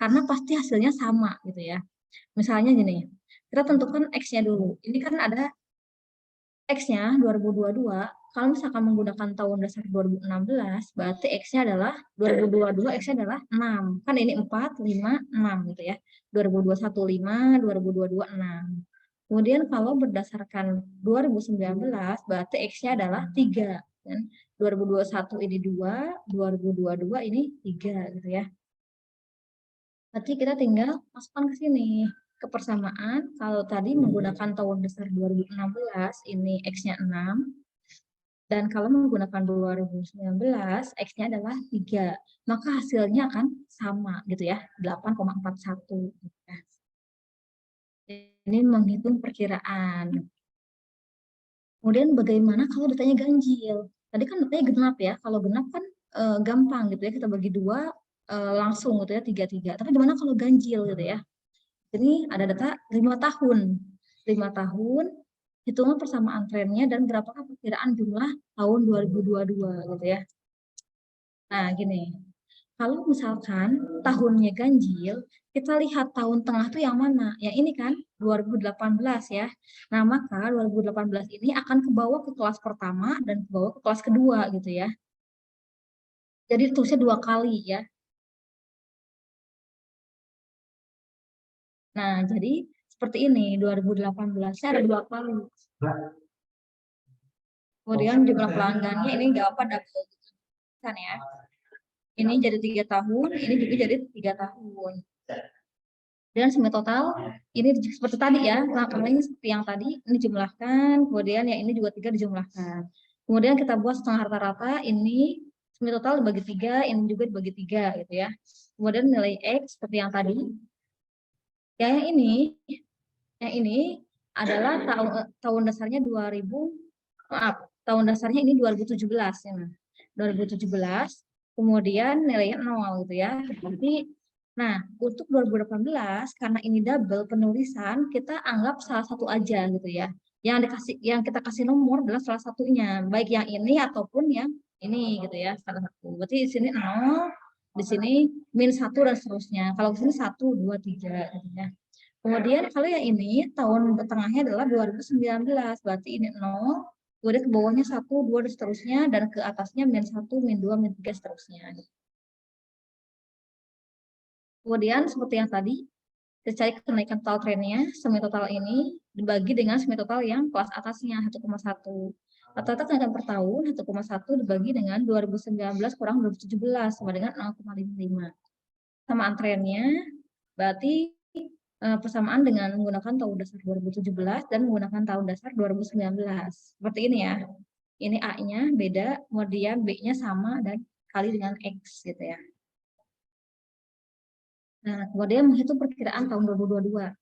karena pasti hasilnya sama gitu ya. Misalnya gini, kita tentukan X-nya dulu. Ini kan ada X-nya 2022. Kalau misalkan menggunakan tahun dasar 2016, berarti X-nya adalah 2022, X-nya adalah 6. Kan ini 4, 5, 6 gitu ya. 2021 5, 2022 6. Kemudian kalau berdasarkan 2019, berarti X-nya adalah 3. Dan 2021 ini 2, 2022 ini 3 gitu ya. Berarti kita tinggal masukkan ke sini. Ke persamaan, kalau tadi menggunakan tahun dasar 2016, ini X-nya 6. Dan kalau menggunakan 2019, X-nya adalah 3. Maka hasilnya akan sama gitu ya, 8,41. Gitu ya. Ini menghitung perkiraan. Kemudian bagaimana kalau datanya ganjil? Tadi kan datanya genap ya. Kalau genap kan gampang gitu ya, kita bagi 2 langsung gitu ya, 3. Tapi gimana kalau ganjil gitu ya? Jadi ada data 5 tahun. 5 tahun, hitungan persamaan trennya dan berapakah perkiraan jumlah tahun 2022 gitu ya. Nah, gini. Kalau misalkan tahunnya ganjil, kita lihat tahun tengah tuh yang mana? Yang ini kan 2018 ya. Nah, maka 2018 ini akan ke bawah ke kelas pertama dan ke bawah ke kelas kedua gitu ya. Jadi tulisnya 2 kali ya. Nah, jadi seperti ini, 2018-nya ada 2 kali. Kemudian jumlah pelanggannya ini nggak apa double kan ya. Ini jadi 3 tahun, ini juga jadi 3 tahun. Dan semi total ini seperti tadi ya, langkahnya seperti yang tadi ini dijumlahkan, kemudian yang ini juga 3 dijumlahkan. Kemudian kita buat setengah rata-rata, ini semi total dibagi 3, ini juga dibagi 3 gitu ya. Kemudian nilai X seperti yang tadi. Ya, yang ini adalah tahun dasarnya 2000, maaf, tahun dasarnya ini 2017 ya. 2017, kemudian nilainya 0 gitu ya. Berarti nah, untuk 2018 karena ini double penulisan, kita anggap salah satu aja gitu ya. Yang kita kasih nomor adalah salah satunya, baik yang ini ataupun yang ini gitu ya, salah satu. Berarti di sini 0, di sini -1 dan seterusnya. Kalau di sini 1, 2, 3 gitu ya. Kemudian kalau yang ini tahun tengahnya adalah 2019, berarti ini 0, kemudian ke bawahnya 1, 2 dan seterusnya, dan ke atasnya -1, -2, -3 seterusnya. Kemudian seperti yang tadi, kita cari kenaikan total trennya, semi total ini dibagi dengan semi total yang kelas atasnya 1,1. Rata-rata kenaikan per tahun 1,1 dibagi dengan 2019 kurang 2017 sama dengan 0,55. Samaan trennya berarti persamaan dengan menggunakan tahun dasar 2017 dan menggunakan tahun dasar 2019. Seperti ini ya. Ini A-nya beda, kemudian B-nya sama dan kali dengan X gitu ya. Nah, kemudian menghitung perkiraan tahun 2022.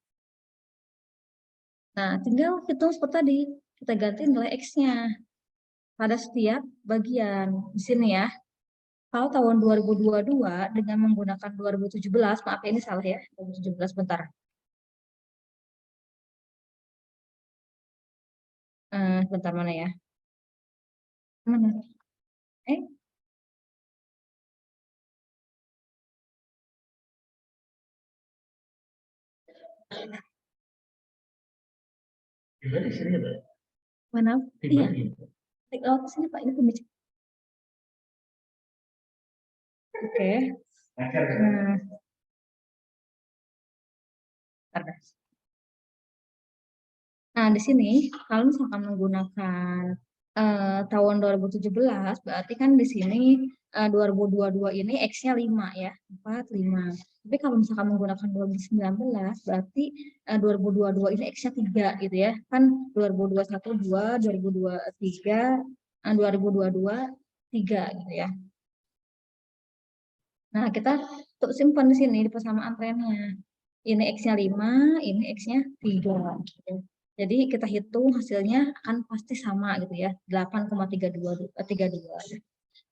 Nah, tinggal hitung seperti tadi. Kita ganti nilai X-nya pada setiap bagian. Di sini ya. Kalau tahun 2022 dengan menggunakan 2017, maaf ya, ini salah ya, 2017 bentar. Bentar mana ya? Mana? Mana? Iya. Oh, sini Pak, ini pembicara. Oke. Nah, di sini kalau misalkan menggunakan tahun 2017, berarti kan di sini 2022 ini X-nya 5 ya, 4, 5. Tapi kalau misalkan menggunakan 2019, berarti 2022 ini X-nya 3 gitu ya. Kan 2021 2, 2023, 2022 3 gitu ya. Nah, kita untuk simpan di sini di persamaan trennya. Ini X-nya 5, ini X-nya 3. Gitu. Jadi kita hitung hasilnya akan pasti sama gitu ya, 8,32.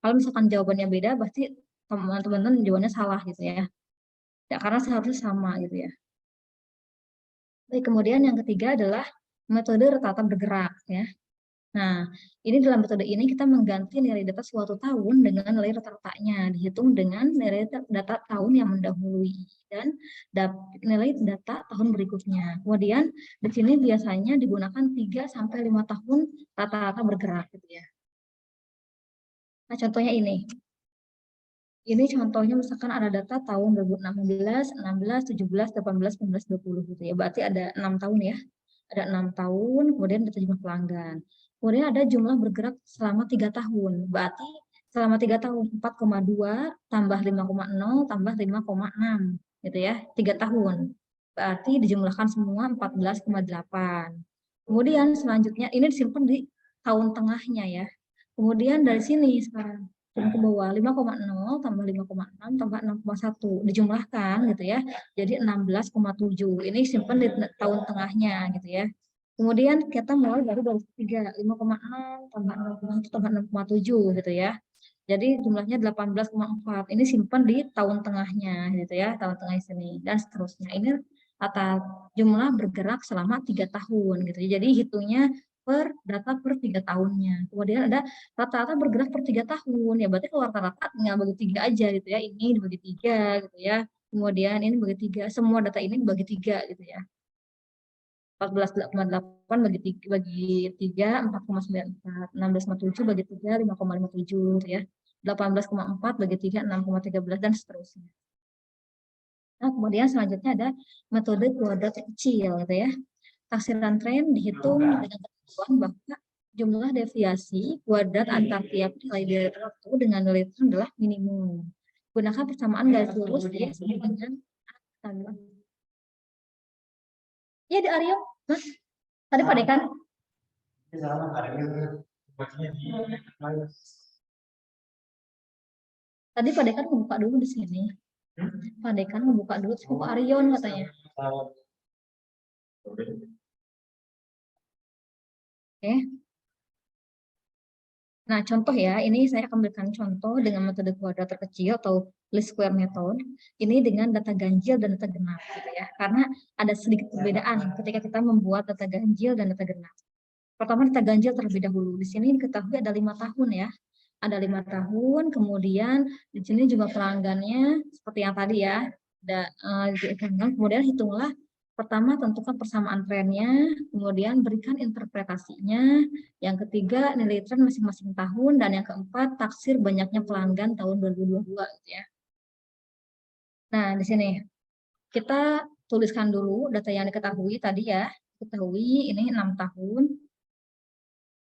Kalau misalkan jawabannya beda, pasti teman-teman jawabannya salah gitu ya. Ya, karena seharusnya sama gitu ya. Baik, kemudian yang ketiga adalah metode rata-rata bergerak ya. Nah, ini dalam metode ini kita mengganti nilai data suatu tahun dengan nilai rata-ratanya, dihitung dengan nilai data tahun yang mendahului dan nilai data tahun berikutnya. Kemudian di sini biasanya digunakan 3 sampai 5 tahun rata-rata bergerak gitu ya. Nah, contohnya ini. Ini contohnya misalkan ada data tahun 2016, 16, 17, 18, 19, 20 gitu ya. Berarti ada 6 tahun ya. Ada 6 tahun, kemudian ada jumlah pelanggan. Kemudian ada jumlah bergerak selama 3 tahun. Berarti selama 3 tahun 4,2 tambah 5,0 tambah 5,6 gitu ya. 3 tahun. Berarti dijumlahkan semua 14,8. Kemudian selanjutnya ini disimpan di tahun tengahnya ya. Kemudian dari sini sekarang turun ke bawah 5,0 tambah 5,6 tambah 6,1 dijumlahkan gitu ya. Jadi 16,7. Ini simpan di tahun tengahnya gitu ya. Kemudian kita mulai dari 3, 5,6 tambah 6,1 tambah 6,7 gitu ya. Jadi jumlahnya 18,4. Ini simpan di tahun tengahnya gitu ya, tahun tengah sini dan seterusnya. Ini jumlah bergerak selama 3 tahun gitu. Jadi hitungnya data per 3 tahunnya. Kemudian ada rata-rata bergerak per 3 tahun. Ya berarti kalau rata-rata tinggal bagi 3 aja gitu ya. Ini dibagi 3 gitu ya. Kemudian ini bagi 3. Semua data ini dibagi 3 gitu ya. 14,8 bagi 3, 4,94. 16,7 bagi 3, 5,57 gitu ya. 18,4 bagi 3, 6,13 dan seterusnya. Nah, kemudian selanjutnya ada metode kuadrat terkecil gitu ya. Taksiran tren dihitung dengan ketentuan bahwa jumlah deviasi kuadrat antar tiap nilai dari waktu dengan nilai tren adalah minimum. Gunakan persamaan garis lurus Y sama dengan tambah. Ya di Aryo, Mas. Tadi Pak Dekan. Tadi Pak Dekan membuka dulu di sini. Pak Dekan membuka dulu, Pak Arion katanya. Oke. Nah, contoh ya, ini saya akan berikan contoh dengan metode kuadrat terkecil atau least square method. Ini dengan data ganjil dan data genap, gitu ya. Karena ada sedikit perbedaan ketika kita membuat data ganjil dan data genap. Pertama data ganjil terlebih dahulu. Di sini diketahui ada 5 tahun ya. Ada 5 tahun, kemudian di sini juga pelanggannya seperti yang tadi ya. Ada, kemudian hitunglah pertama tentukan persamaan trennya, kemudian berikan interpretasinya, yang ketiga nilai tren masing-masing tahun, dan yang keempat taksir banyaknya pelanggan tahun 2022 gitu ya. Nah, di sini kita tuliskan dulu data yang diketahui tadi ya. Ketahui ini 6 tahun.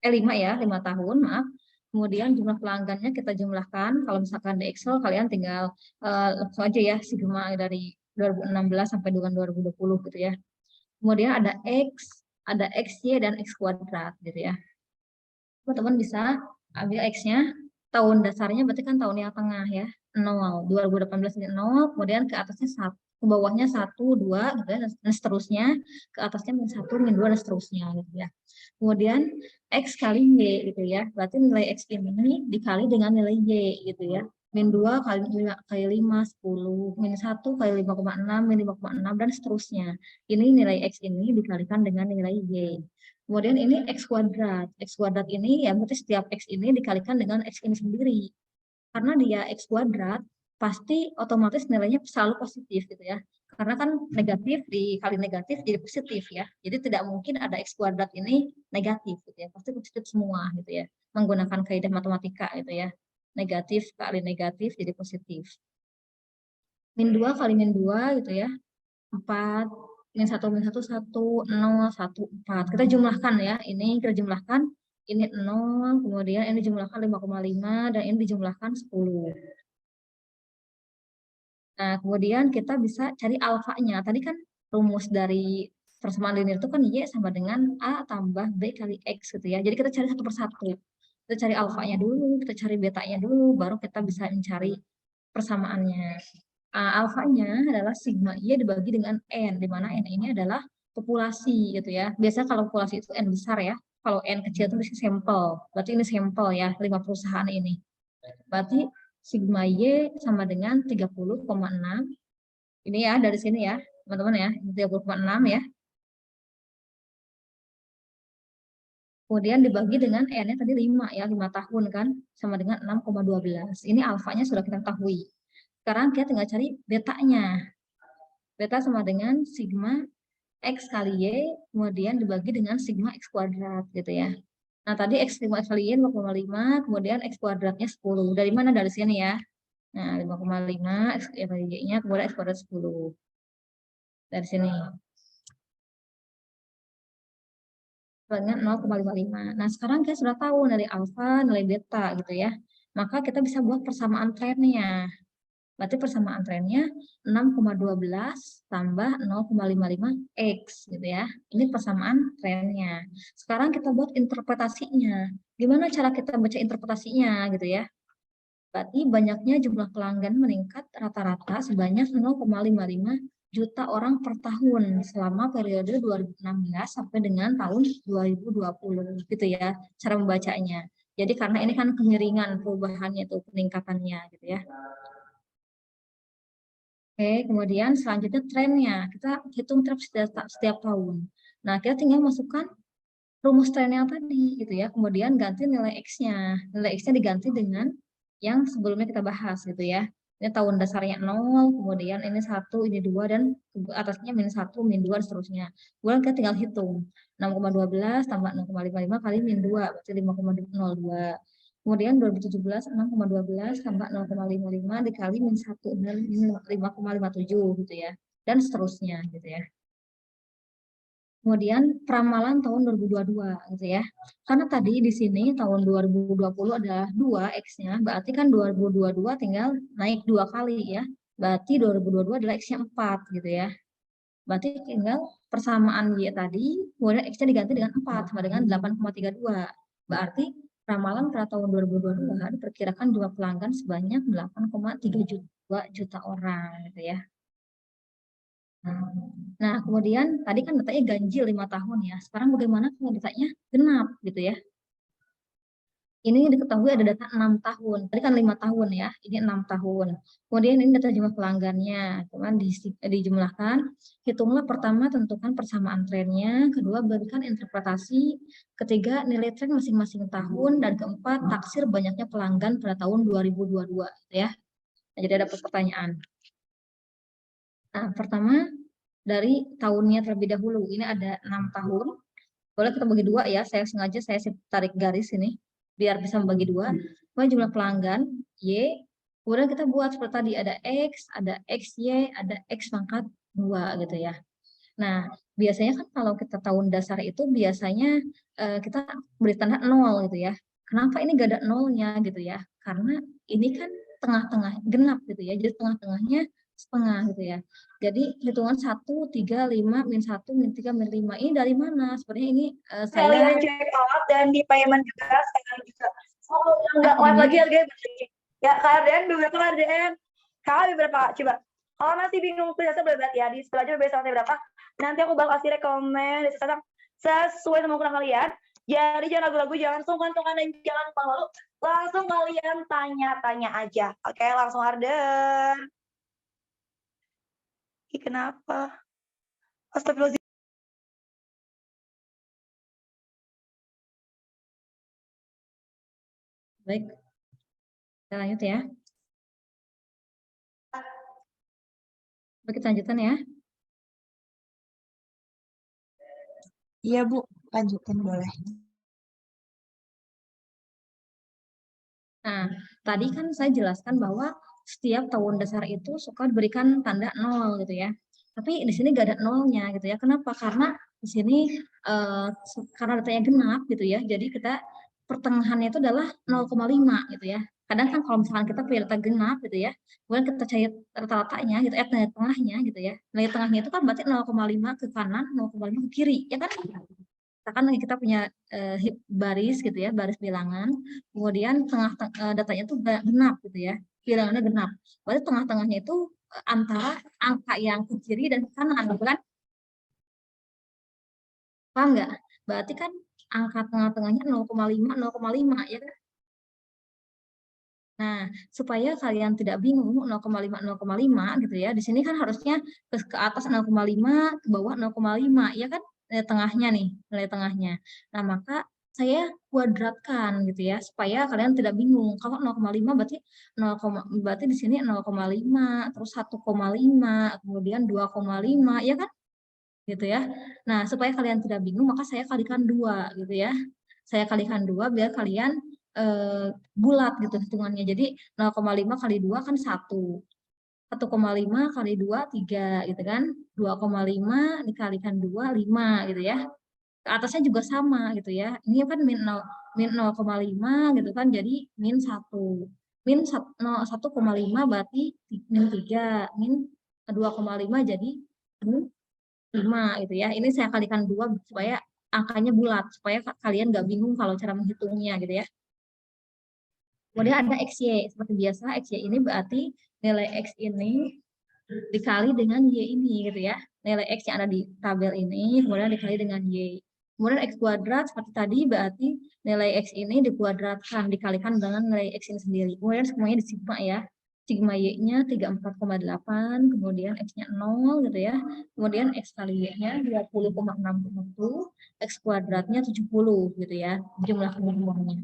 5 ya, 5 tahun, maaf. Kemudian jumlah pelanggannya kita jumlahkan. Kalau misalkan di Excel kalian tinggal langsung aja ya sigma dari 2016 sampai dengan 2020 gitu ya. Kemudian ada X, Y, dan X kuadrat gitu ya. Teman-teman bisa ambil X-nya, tahun dasarnya berarti kan tahun yang tengah ya, 0, 2018 ini 0, kemudian ke atasnya 1, ke bawahnya 1, 2, gitu ya, dan seterusnya, ke atasnya -1, -2, dan seterusnya gitu ya. Kemudian X kali Y gitu ya, berarti nilai X ini dikali dengan nilai Y gitu ya. -2 kali 5, 10, -1 kali 5,6, -5,6, dan seterusnya. Ini nilai X ini dikalikan dengan nilai Y. Kemudian ini X kuadrat. X kuadrat ini ya berarti setiap X ini dikalikan dengan X ini sendiri. Karena dia X kuadrat, pasti otomatis nilainya selalu positif gitu ya. Karena kan negatif dikali negatif jadi positif ya. Jadi tidak mungkin ada X kuadrat ini negatif gitu ya. Pasti positif semua gitu ya. Menggunakan kaidah matematika gitu ya. Negatif kali negatif jadi positif. -2 kali -2 gitu ya. 4, -1, -1, 1, 0, 1, 4. Kita jumlahkan ya. Ini kita jumlahkan. Ini 0, kemudian ini jumlahkan 5,5, dan ini dijumlahkan 10. Nah, kemudian kita bisa cari alfanya. Tadi kan rumus dari persamaan linear itu kan Y sama dengan A tambah B kali X gitu ya. Jadi kita cari satu persatu. Kita cari alfanya dulu, kita cari betanya dulu, baru kita bisa mencari persamaannya. Alfanya adalah sigma Y dibagi dengan N, di mana N ini adalah populasi gitu ya. Biasanya kalau populasi itu N besar ya. Kalau N kecil itu bisa sampel. Berarti ini sampel ya, 5 perusahaan ini. Berarti sigma Y sama dengan 30,6. Ini ya dari sini ya, teman-teman ya, 30,6 ya. Kemudian dibagi dengan N-nya tadi 5 ya, 5 tahun kan, sama dengan 6,12. Ini alfanya sudah kita ketahui. Sekarang kita tinggal cari betanya. Beta sama dengan sigma X kali Y, kemudian dibagi dengan sigma X kuadrat gitu ya. Nah, tadi X sigma X kali Y 5,5, kemudian X kuadratnya 10. Dari mana? Dari sini ya. Nah, 5,5, X kali Y-nya, kemudian X kuadrat 10. Dari sini. Dengan 0,55. Nah, sekarang kita sudah tahu nilai alfa, nilai beta gitu ya. Maka kita bisa buat persamaan trennya. Berarti persamaan trennya 6,12 tambah 0,55 X gitu ya. Ini persamaan trennya. Sekarang kita buat interpretasinya. Gimana cara kita baca interpretasinya gitu ya. Berarti banyaknya jumlah pelanggan meningkat rata-rata sebanyak 0,55 juta orang per tahun selama periode 2016 sampai dengan tahun 2020 gitu ya cara membacanya. Jadi karena ini kan kemiringan perubahannya itu peningkatannya gitu ya. Oke, kemudian selanjutnya trennya. Kita hitung tren setiap tahun. Nah, kita tinggal masukkan rumus trennya tadi gitu ya. Kemudian ganti nilai X-nya. Nilai X-nya diganti dengan yang sebelumnya kita bahas gitu ya. Ini tahun dasarnya 0, kemudian ini 1, ini 2, dan atasnya min 1, min 2, dan seterusnya. Kemudian kita tinggal hitung. 6,12 tambah 0,55 kali min 2, berarti 5,02. Kemudian 2017, 6,12 tambah 0,55 dikali min 1, 5,57 gitu ya. Dan seterusnya gitu ya. Kemudian peramalan tahun 2022 gitu ya. Karena tadi di sini tahun 2020 adalah 2 X-nya, berarti kan 2022 tinggal naik 2 kali ya. Berarti 2022 adalah X-nya 4 gitu ya. Berarti tinggal persamaan Y tadi, kemudian X-nya diganti dengan 4 sama dengan 8,32. Berarti ramalan pada tahun 2022 diperkirakan jumlah pelanggan sebanyak 8,32 juta orang gitu ya. Nah, kemudian tadi kan datanya ganjil 5 tahun ya. Sekarang bagaimana kalau datanya genap gitu ya? Ini diketahui ada data 6 tahun. Tadi kan 5 tahun ya, ini 6 tahun. Kemudian ini data jumlah pelanggannya. Kemudian dijumlahkan. Hitunglah pertama tentukan persamaan trennya. Kedua berikan interpretasi. Ketiga nilai tren masing-masing tahun. Dan keempat taksir banyaknya pelanggan pada tahun 2022 ya. Nah, jadi ada pertanyaan. Nah, pertama dari tahunnya terlebih dahulu. Ini ada 6 tahun. Boleh kita bagi dua ya. Saya sengaja saya tarik garis ini biar bisa membagi dua. Kemudian jumlah pelanggan Y. Kemudian kita buat seperti tadi ada X, ada XY, ada X pangkat 2 gitu ya. Nah, biasanya kan kalau kita tahun dasar itu biasanya kita beri tanda 0 gitu ya. Kenapa ini gak ada nolnya gitu ya? Karena ini kan tengah-tengah genap gitu ya. Jadi tengah-tengahnya setengah gitu ya. Jadi hitungan 1, 3, 5, min 1, min 3, min 5. Ini dari mana? Sebenarnya ini saya kalian check out dan di payment juga sekarang juga. Oh, yang nggak live lagi harganya berarti. Ya, KRDN beberapa KRDN. Kalian berapa? Coba. Kalau masih bingung biasa berarti ya di sebelah aja biasa berapa. Nanti aku bakal kasih rekomend sesuai sama ukuran kalian. Jadi jangan ragu-ragu, jangan sungkan-sungkan dan jangan malu. Langsung kalian tanya-tanya aja. Oke, langsung Arden. Kenapa? Astagfirullahaladzim. Baik. Kita lanjut ya. Kita lanjutkan ya. Iya, Bu. Lanjutin boleh. Nah, tadi kan saya jelaskan bahwa setiap tahun dasar itu suka diberikan tanda 0 gitu ya. Tapi di sini gak ada nolnya gitu ya. Kenapa? Karena di sini karena datanya genap gitu ya. Jadi kita pertengahannya itu adalah 0,5 gitu ya. Kadang kan kalau misalkan kita punya data genap gitu ya, kemudian kita cari rata-ratanya gitu, nilai tengahnya gitu ya. Nilai tengahnya itu kan berarti 0,5 ke kanan, 0,5 ke kiri, ya kan? Misalkan kita punya baris gitu ya, baris bilangan, kemudian datanya itu genap gitu ya, bilangannya genap. Berarti tengah-tengahnya itu antara angka yang ke kiri dan ke kanan, gitu kan? Paham nggak? Berarti kan angka tengah-tengahnya 0,5, 0,5 ya kan? Nah, supaya kalian tidak bingung 0,5, 0,5 gitu ya. Di sini kan harusnya ke atas 0,5, ke bawah 0,5 ya kan? Nilai tengahnya nih, nilai tengahnya. Nah, maka saya kuadratkan gitu ya supaya kalian tidak bingung. Kalau 0,5 berarti 0, berarti di sini 0,5, terus 1,5, kemudian 2,5 ya kan? Gitu ya. Nah, supaya kalian tidak bingung maka saya kalikan 2 gitu ya. Saya kalikan 2 biar kalian bulat gitu hitungannya. Jadi 0,5 kali 2 kan 1. 1,5 kali 2, 3 gitu kan. 2,5 dikalikan 2, 5 gitu ya. Ke atasnya juga sama gitu ya. Ini kan min 0,5 gitu kan, jadi min 1. Min 1,5 berarti min 3. Min 2,5 jadi min 5 gitu ya. Ini saya kalikan 2 supaya angkanya bulat, supaya kalian nggak bingung kalau cara menghitungnya gitu ya. Kemudian ada XY, seperti biasa XY ini berarti nilai X ini dikali dengan Y ini gitu ya. Nilai X yang ada di tabel ini, kemudian dikali dengan Y. Kemudian X kuadrat seperti tadi berarti nilai X ini dikuadratkan, dikalikan dengan nilai X ini sendiri. Kemudian semuanya disigma ya. sigma Y-nya 34,8, kemudian X-nya 0 gitu ya. Kemudian X kali Y-nya 20,61, X kuadratnya 70 gitu ya, jumlah kesemuanya.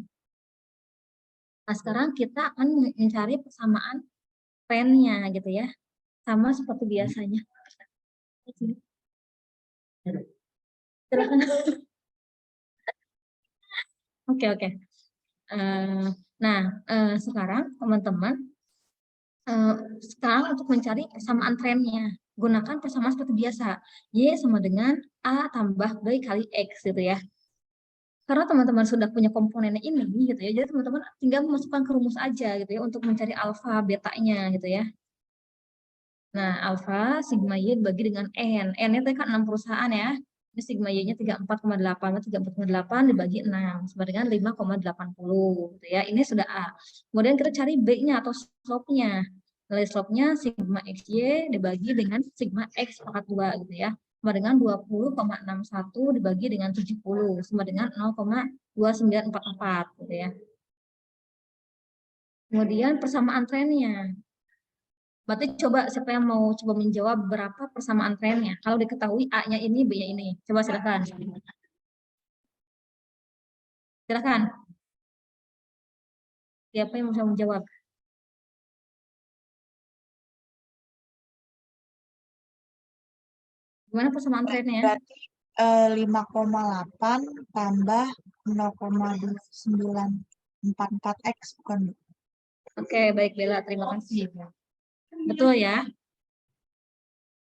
Nah, sekarang kita akan mencari persamaan trennya gitu ya. Sama seperti biasanya. Silakan. Oke. Nah, sekarang teman-teman, sekarang untuk mencari persamaan trennya, gunakan persamaan seperti biasa. Y sama dengan A tambah B kali X gitu ya. Karena teman-teman sudah punya komponennya ini gitu ya, jadi teman-teman tinggal memasukkan ke rumus aja gitu ya untuk mencari alfa betanya gitu ya. Nah, alfa sigma Y dibagi dengan N. N-nya tadi kan 6 perusahaan ya. Ini sigma Y-nya 34,8. 34,8 dibagi 6. Sama dengan 5,80 gitu ya. Ini sudah A. Kemudian kita cari B-nya atau slope-nya. Nilai slope-nya sigma XY dibagi dengan sigma X pangkat 2 gitu ya. Sama dengan 20,61 dibagi dengan 70. Sama dengan 0,2944 gitu ya. Kemudian persamaan trennya. Berarti coba siapa yang mau coba menjawab berapa persamaan trennya? Kalau diketahui A-nya ini, B-nya ini. Coba silakan. Silakan. Siapa yang bisa menjawab? Gimana persamaan trennya? Berarti 5,8 tambah 0,2944 X bukan, Bu? Oke, baik Bella. Terima kasih. Betul ya?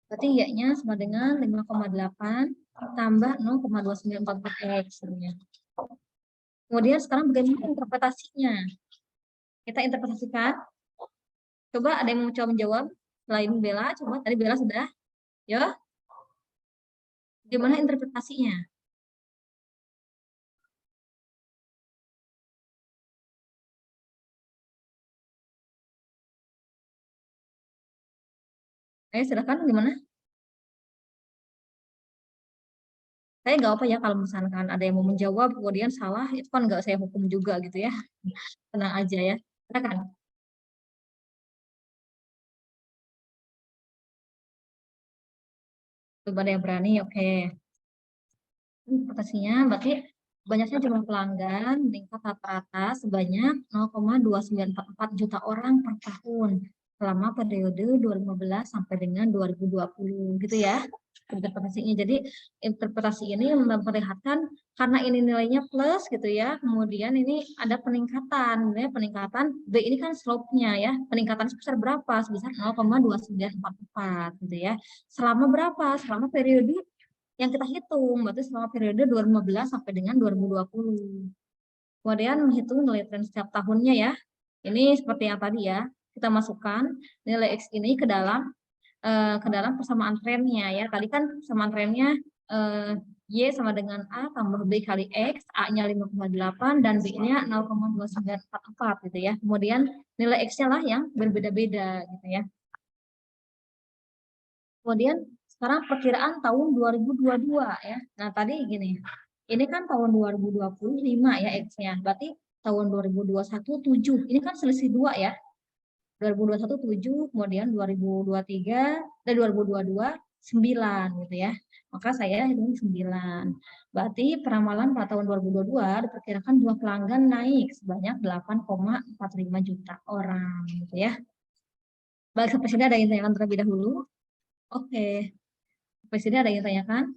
Berarti Y-nya sama dengan 5,8 tambah 0,2944 X. Kemudian sekarang bagaimana interpretasinya? Kita interpretasikan. Coba ada yang mau coba menjawab? Selain Bella, coba tadi Bella sudah. Ya? Gimana interpretasinya? Silakan gimana? Saya nggak apa ya kalau misalkan ada yang mau menjawab kemudian salah, itu kan nggak saya hukum juga gitu ya. Tenang aja ya. Silakan. Coba ada yang berani, oke. Interpretasinya berarti banyaknya jumlah pelanggan meningkat rata-rata sebanyak 0,2944 juta orang per tahun selama periode 2015 sampai dengan 2020 gitu ya interpretasinya. Jadi interpretasi ini memperlihatkan karena ini nilainya plus gitu ya, kemudian ini ada peningkatan, ya, peningkatan B ini kan slope-nya ya, peningkatan sebesar berapa? Sebesar 0,2944 gitu ya. Selama berapa? Selama periode yang kita hitung, berarti selama periode 2015 sampai dengan 2020. Kemudian menghitung nilai tren setiap tahunnya ya. Ini seperti yang tadi ya, kita masukkan nilai X ini ke dalam persamaan trennya ya. Tadi kan persamaan trennya Y sama dengan A tambah B kali X, A-nya 5,8 dan B-nya 0,2944 gitu ya. Kemudian nilai X-nya lah yang berbeda-beda gitu ya. Kemudian sekarang perkiraan tahun 2022 ya. Nah, tadi gini. Ini kan tahun 2025 ya X-nya. Berarti tahun 2021 7. Ini kan selisih 2 ya. 2021 7, kemudian 2023 dan 2022 9 gitu ya. Maka saya hitung 9. Berarti peramalan pada tahun 2022 diperkirakan jumlah pelanggan naik sebanyak 8,45 juta orang gitu ya. Baik, sampai sini ada yang ditanyakan terlebih dahulu. Oke. Sampai sini ada yang ditanyakan?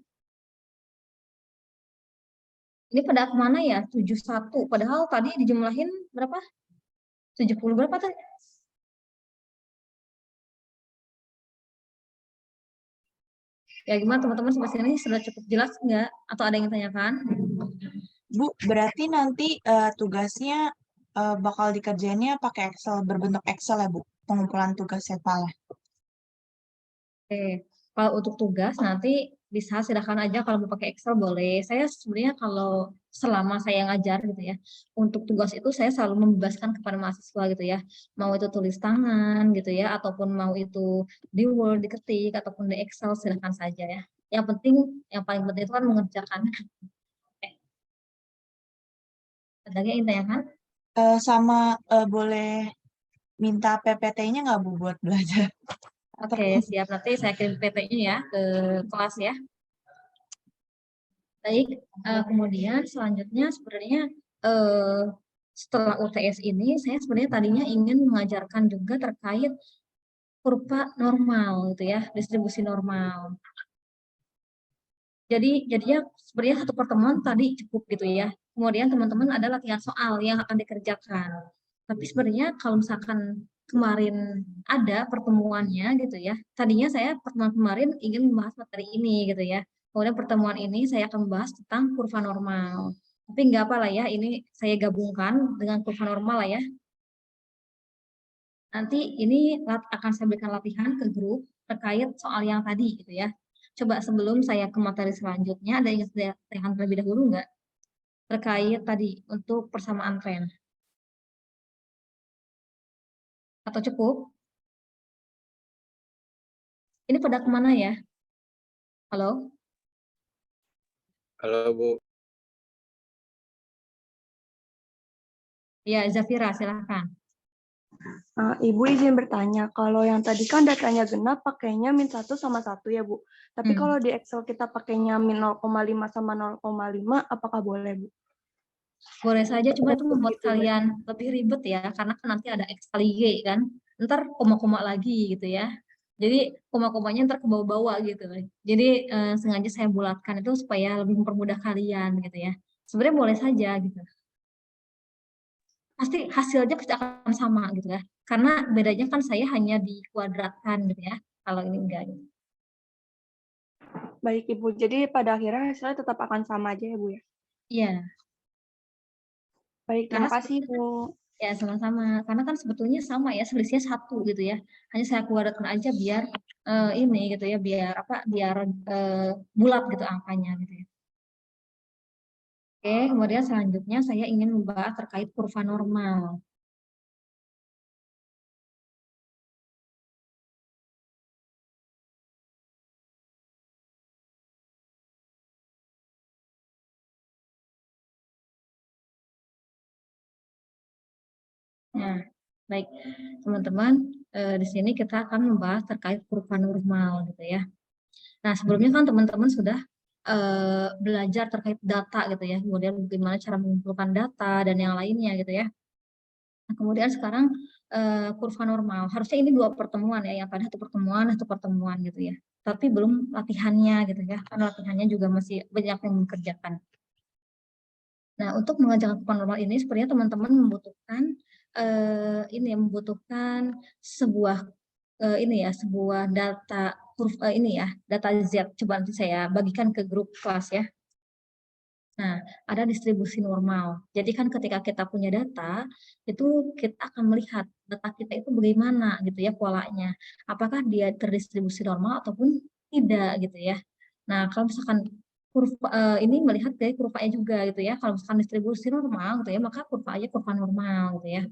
Ini pada kemana ya? 71. Padahal tadi dijumlahin berapa? 70 berapa tadi? Ya gimana teman-teman sampai sini sudah cukup jelas enggak? Atau ada yang ditanyakan? Bu, berarti nanti tugasnya bakal dikerjainnya pakai Excel, berbentuk Excel ya, Bu? Pengumpulan tugas CEPAL. Oke. Kalau untuk tugas nanti bisa silahkan aja kalau mau pakai Excel boleh. Saya sebenarnya kalau selama saya ngajar gitu ya, untuk tugas itu saya selalu membebaskan kepada mahasiswa gitu ya. Mau itu tulis tangan gitu ya, ataupun mau itu di Word, diketik, ataupun di Excel silahkan saja ya. Yang penting, yang paling penting itu kan mengerjakan. Ada lagi yang ditanyakan? Sama boleh minta PPT-nya nggak Bu buat belajar? Oke, siap. Nanti saya kirim PT-nya ya ke kelas ya. Baik, kemudian selanjutnya sebenarnya setelah UTS ini saya sebenarnya tadinya ingin mengajarkan juga terkait kurva normal gitu ya, distribusi normal. Jadinya sebenarnya satu pertemuan tadi cukup gitu ya. Kemudian teman-teman ada latihan soal yang akan dikerjakan. Tapi sebenarnya kalau misalkan kemarin ada pertemuannya gitu ya. Tadinya saya pertemuan kemarin ingin membahas materi ini gitu ya. Kemudian pertemuan ini saya akan membahas tentang kurva normal. Tapi nggak apa lah ya, ini saya gabungkan dengan kurva normal lah ya. Nanti ini akan saya berikan latihan ke grup terkait soal yang tadi gitu ya. Coba sebelum saya ke materi selanjutnya, ada yang latihan terlebih dahulu nggak? Terkait tadi untuk persamaan tren. Atau cukup? Ini pada kemana ya? Halo? Halo Bu, Ya, Zafira, silahkan. Ibu izin bertanya, kalau yang tadi kan datanya genap pakainya -1 sama 1 ya Bu. Tapi kalau di Excel kita pakainya -0,5 sama 0,5, apakah boleh Bu? Boleh saja, cuma itu membuat kalian lebih ribet ya, karena kan nanti ada X kali Y kan. Ntar koma-koma lagi gitu ya. Jadi koma-komanya ntar ke bawah-bawah gitu. Jadi sengaja saya bulatkan itu supaya lebih mempermudah kalian gitu ya. Sebenarnya boleh saja gitu. Pasti hasilnya pasti akan sama gitu ya. Karena bedanya kan saya hanya dikuadratkan gitu ya. Kalau ini enggak gitu. Baik Ibu, jadi pada akhirnya hasilnya tetap akan sama aja ya Bu ya? Iya. Baik, terima kasih Bu. Ya, sama-sama. Karena kan sebetulnya sama ya, selisihnya 1 gitu ya. Hanya saya kuadratkan aja biar ini gitu ya, biar apa? Biar bulat gitu angkanya gitu ya. Oke, kemudian selanjutnya saya ingin membahas terkait kurva normal. Nah, baik teman-teman, di sini kita akan membahas terkait kurva normal gitu ya. Nah, sebelumnya kan teman-teman sudah belajar terkait data gitu ya, kemudian bagaimana cara mengumpulkan data dan yang lainnya gitu ya. Nah, kemudian sekarang kurva normal, harusnya ini 2 pertemuan ya, yang pada satu pertemuan gitu ya. Tapi belum latihannya gitu ya, karena latihannya juga masih banyak yang mengerjakan. Nah, untuk mengajarkan kurva normal ini sebenarnya teman-teman membutuhkan membutuhkan sebuah sebuah data data Z. Coba nanti saya bagikan ke grup kelas ya. Nah, ada distribusi normal. Jadi kan ketika kita punya data, itu kita akan melihat data kita itu bagaimana gitu ya polanya. Apakah dia terdistribusi normal ataupun tidak gitu ya. Nah, kalau misalkan kurva ini melihat dari kurvanya juga gitu ya. Kalau misalkan distribusi normal gitu ya, maka kurva aja kurva normal gitu ya.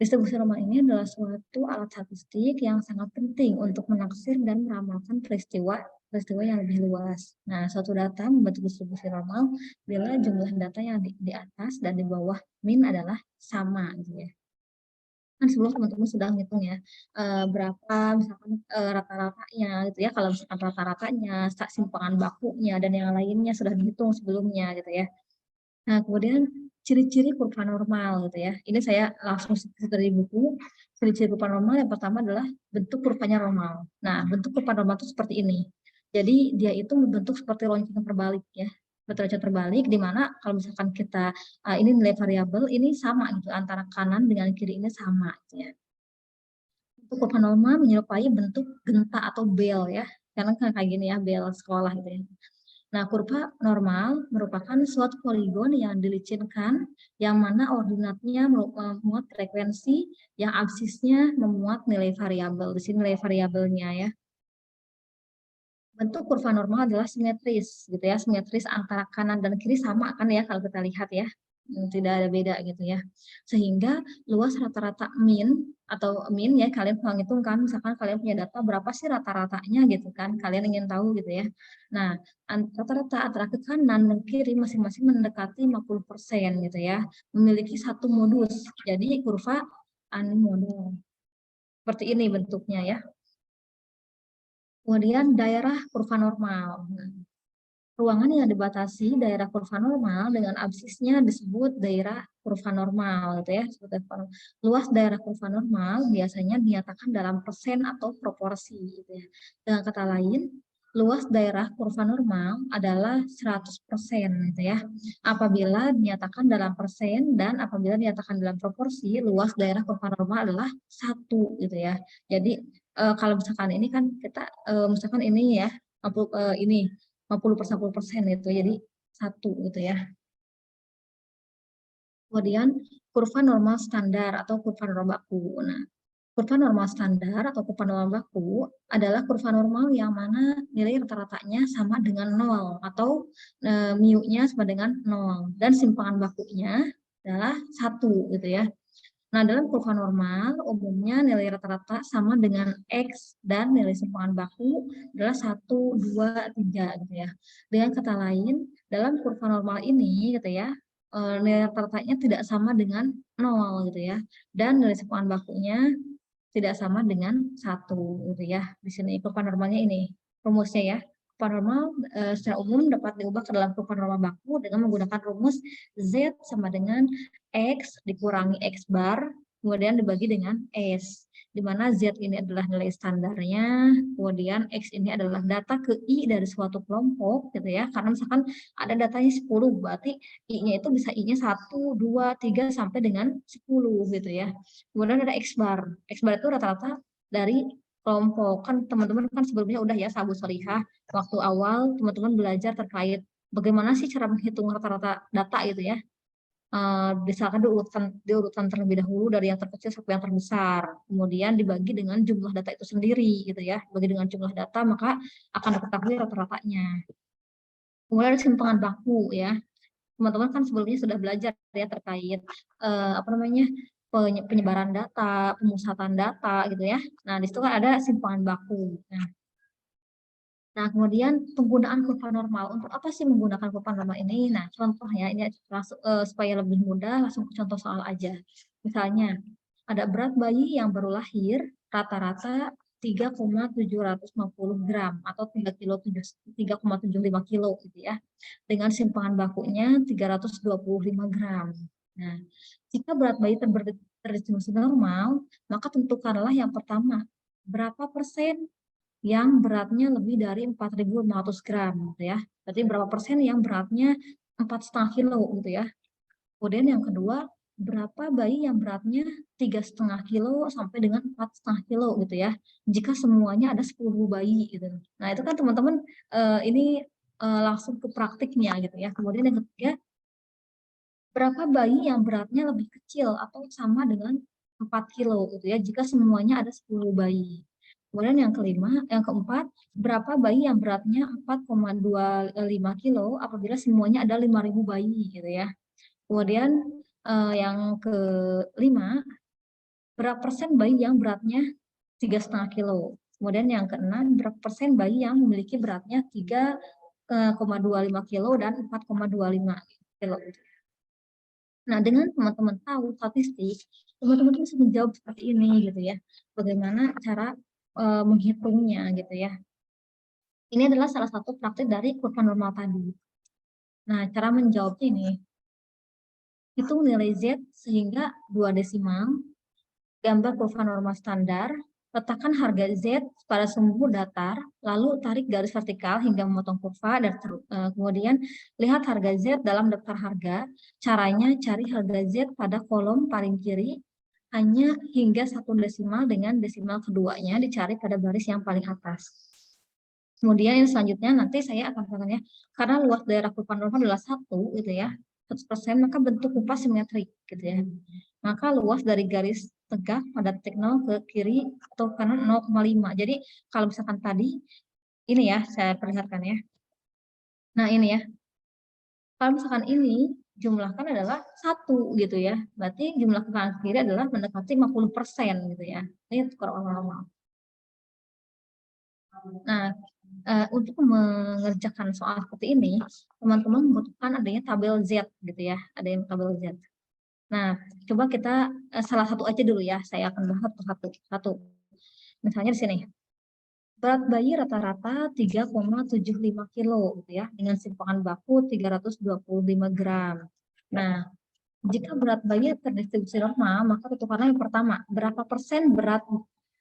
Distribusi normal ini adalah suatu alat statistik yang sangat penting untuk menaksir dan meramalkan peristiwa yang lebih luas. Nah, suatu data membentuk distribusi normal bila jumlah data yang di atas dan di bawah min adalah sama gitu ya. Kan sebelum teman-teman sudah ngitung ya berapa misalkan rata-ratanya gitu ya. Kalau misalkan rata-ratanya, simpangan bakunya dan yang lainnya sudah dihitung sebelumnya gitu ya. Nah, kemudian ciri-ciri kurva normal gitu ya. Ini saya langsung dari buku. Ciri-ciri kurva normal yang pertama adalah bentuk kurvanya normal. Nah, bentuk kurva normal itu seperti ini. Jadi dia itu membentuk seperti lonceng terbalik ya. Betul lonceng terbalik di mana kalau misalkan kita ini nilai variabel ini sama gitu antara kanan dengan kiri ini sama gitu ya. Bentuk kurva normal menyerupai bentuk genta atau bel ya. Karena kan kayak gini ya bel sekolah gitu ya. Nah, kurva normal merupakan suatu poligon yang dilicinkan, yang mana ordinatnya memuat frekuensi, yang absisnya memuat nilai variabel. Di sini nilai variabelnya ya. Bentuk kurva normal adalah simetris, gitu ya, simetris antara kanan dan kiri sama kan ya kalau kita lihat ya, tidak ada beda gitu ya. Sehingga luas rata-rata min atau min ya kalian menghitung kan, misalkan kalian punya data berapa sih rata-ratanya gitu kan, kalian ingin tahu gitu ya. Nah, rata-rata antara ke kanan dan kiri masing-masing mendekati 50% gitu ya, memiliki satu modus. Jadi kurva unmodel. Seperti ini bentuknya ya. Kemudian daerah kurva normal. Nah, ruangan yang dibatasi daerah kurva normal dengan absisnya disebut daerah kurva normal, gitu ya. Luas daerah kurva normal biasanya dinyatakan dalam persen atau proporsi, gitu ya. Dengan kata lain, luas daerah kurva normal adalah 100%, gitu ya. Apabila dinyatakan dalam persen dan apabila dinyatakan dalam proporsi, luas daerah kurva normal adalah 1, gitu ya. Jadi kalau misalkan ini kan kita misalkan ini ya, ini 50% itu jadi 1 gitu ya. Kemudian kurva normal standar atau kurva normal baku. Nah, kurva normal standar atau kurva normal baku adalah kurva normal yang mana nilai rata-ratanya sama dengan 0 atau mu-nya sama dengan 0 dan simpangan bakunya adalah 1 gitu ya. Nah, dalam kurva normal, umumnya nilai rata-rata sama dengan X dan nilai simpangan baku adalah 1, 2, 3 gitu ya. Dengan kata lain, dalam kurva normal ini gitu ya, nilai rata-ratanya tidak sama dengan 0 gitu ya. Dan nilai simpangan bakunya tidak sama dengan 1 gitu ya. Di sini kurva normalnya ini, rumusnya ya. Kurva normal secara umum dapat diubah ke dalam kurva normal baku dengan menggunakan rumus Z sama dengan X dikurangi X bar, kemudian dibagi dengan S, di mana Z ini adalah nilai standarnya, kemudian X ini adalah data ke I dari suatu kelompok, gitu ya, karena misalkan ada datanya 10, berarti I-nya itu bisa I-nya 1, 2, 3, sampai dengan 10, gitu ya. Kemudian ada X bar itu rata-rata dari kelompok, kan teman-teman kan sebelumnya udah ya Sabu Solihah, waktu awal teman-teman belajar terkait bagaimana sih cara menghitung rata-rata data gitu ya. Misalkan diurutan terlebih dahulu dari yang terkecil sampai yang terbesar, kemudian dibagi dengan jumlah data itu sendiri gitu ya, bagi dengan jumlah data maka akan diketahui rata-ratanya. Kemudian ada simpangan baku ya, teman-teman kan sebelumnya sudah belajar ya terkait apa namanya, penyebaran data, pemusatan data gitu ya. Nah, di situ kan ada simpangan baku. Nah, kemudian penggunaan kurva normal. Untuk apa sih menggunakan kurva normal ini? Nah, contohnya ini langsung, supaya lebih mudah, langsung ke contoh soal aja. Misalnya, ada berat bayi yang baru lahir rata-rata 3,750 gram atau 3,75 kilo gitu ya. Dengan simpangan bakunya 325 gram. Nah, jika berat bayi terdistribusi normal, maka tentukanlah yang pertama, berapa persen yang beratnya lebih dari 4.500 gram, gitu ya. Berarti berapa persen yang beratnya 4,5 kilo, gitu ya. Kemudian yang kedua, berapa bayi yang beratnya 3,5 kilo sampai dengan 4,5 kilo, gitu ya. Jika semuanya ada 10 bayi, gitu. Nah, itu kan teman-teman ini langsung ke praktiknya, gitu ya. Kemudian yang ketiga, berapa bayi yang beratnya lebih kecil atau sama dengan 4 kilo gitu ya, jika semuanya ada 10 bayi. Kemudian yang keempat, berapa bayi yang beratnya 4,25 kilo apabila semuanya ada 5.000 bayi gitu ya. Kemudian yang kelima, berapa persen bayi yang beratnya 3,5 kilo. Kemudian yang keenam, berapa persen bayi yang memiliki beratnya 3,25 kilo dan 4,25 kilo. Nah, dengan teman-teman tahu statistik, teman-teman bisa menjawab seperti ini gitu ya. Bagaimana cara menghitungnya gitu ya. Ini adalah salah satu praktik dari kurva normal tadi. Nah, cara menjawabnya ini, hitung nilai Z sehingga 2 desimal, gambar kurva normal standar, letakkan harga Z pada sumbu datar, lalu tarik garis vertikal hingga memotong kurva, dan kemudian lihat harga Z dalam daftar harga. Caranya cari harga Z pada kolom paling kiri, hanya hingga 1 desimal dengan desimal keduanya dicari pada baris yang paling atas. Kemudian yang selanjutnya nanti saya akan katakan ya, karena luas daerah kurva normal adalah 1 gitu ya, 100%, maka bentuk kurva simetrik gitu ya. Maka luas dari garis tegak pada titik 0 ke kiri atau kanan 0,5. Jadi kalau misalkan tadi ini ya saya perlihatkan ya. Nah, ini ya. Kalau misalkan ini jumlahkan adalah 1 gitu ya. Berarti jumlah ke kanan kiri adalah mendekati 50% gitu ya. Ini kurva normal. Nah, untuk mengerjakan soal seperti ini, teman-teman membutuhkan adanya tabel Z gitu ya, ada yang tabel Z. Nah, coba kita salah satu aja dulu ya. Saya akan bahas satu. Misalnya di sini. Berat bayi rata-rata 3,75 kilo gitu ya, dengan simpangan baku 325 gram. Nah, jika berat bayi terdistribusi normal, maka tentukanlah yang pertama, berapa persen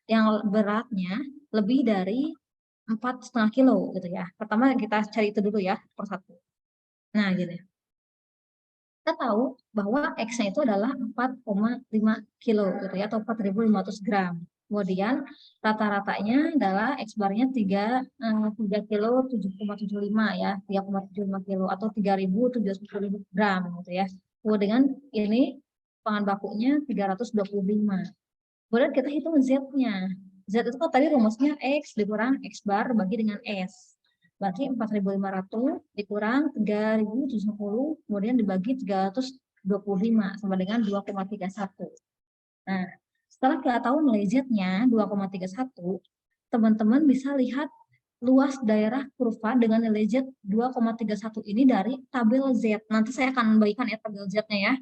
yang beratnya lebih dari 4,5 kilo gitu ya. Pertama kita cari itu dulu ya, per satu. Nah, gini. Kita tahu bahwa X-nya itu adalah 4,5 kilo gitu ya, atau 4.500 gram. Kemudian rata-ratanya adalah X barnya 3 kilo 7,75 ya, 3,75 kilo atau 3.775 gram gitu ya. Kemudian ini pangan bakunya 325. Kemudian kita hitung Z-nya. Z itu kan tadi rumusnya X dikurang X bar bagi dengan S. Berarti 4.500 dikurang 3.070, kemudian dibagi 325 sama dengan 2,31. Nah, setelah kita tahu nilai Z-nya 2,31, teman-teman bisa lihat luas daerah kurva dengan nilai Z 2,31 ini dari tabel Z. Nanti saya akan bagikan ya tabel Z-nya ya.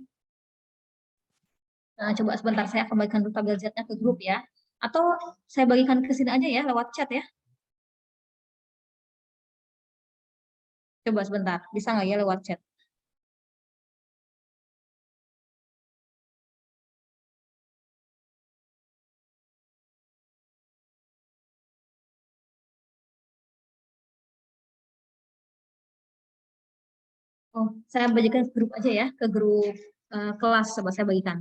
Nah, coba sebentar saya akan bagikan dulu tabel Z-nya ke grup ya. Atau saya bagikan ke sini aja ya lewat chat ya. Coba sebentar, bisa nggak ya lewat chat? Oh, saya bagikan ke grup aja ya, ke grup kelas, coba saya bagikan.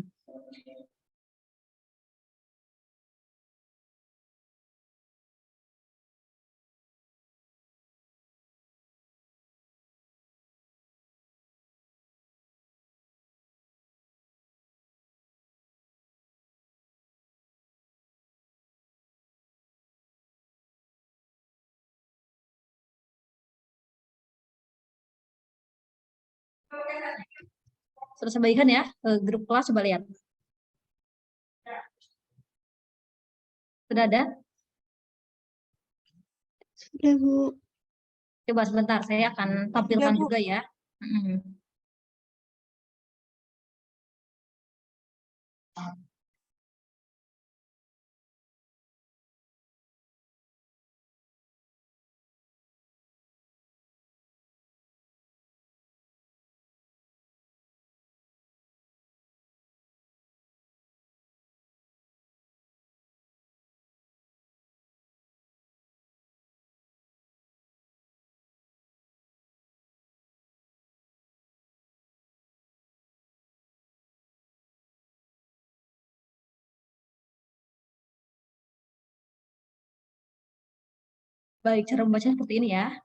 Sudah saya bagikan ya, ke grup kelas, coba lihat. Sudah ada? Sudah, Bu. Coba sebentar, saya akan tampilkan Bu. juga ya. Baik, cara membaca seperti ini ya.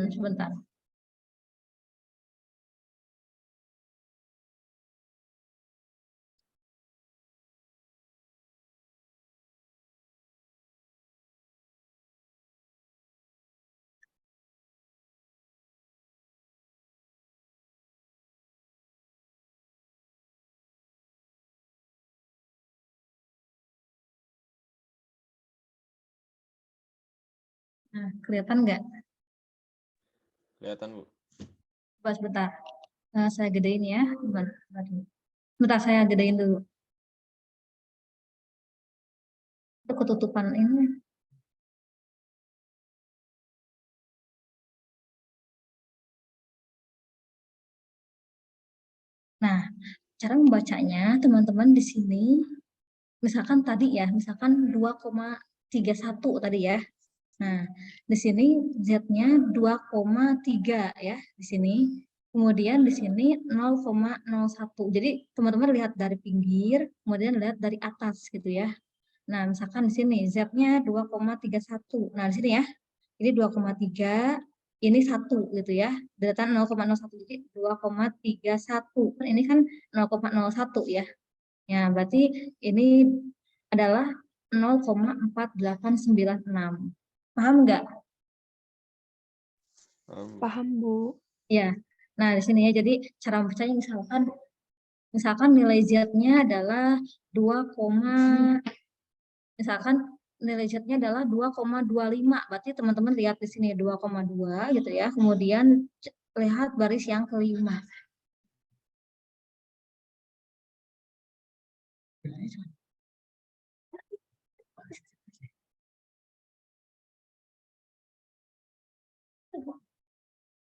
Sebentar. Nah, kelihatan nggak? Kelihatan, Bu. Coba sebentar. Saya gedein ya. Sebentar, saya gedein dulu. Itu ketutupan ini. Nah, cara membacanya teman-teman di sini, misalkan tadi ya, misalkan 2,31 tadi ya. Nah, di sini Z-nya 2,3 ya, di sini. Kemudian di sini 0,01. Jadi teman-teman lihat dari pinggir, kemudian lihat dari atas gitu ya. Nah, misalkan di sini Z-nya 2,31. Nah, di sini ya. Ini 2,3, ini 1 gitu ya. Data 0,01 jadi 2,31. Kan ini kan 0,01 ya. Ya, berarti ini adalah 0,4896. Paham nggak? Paham, Bu. Ya. Nah, di sini ya, jadi cara membacanya misalkan nilai Z-nya adalah 2, misalkan nilai Z-nya adalah 2,25. Berarti teman-teman lihat di sini 2,2 gitu ya. Kemudian lihat baris yang kelima.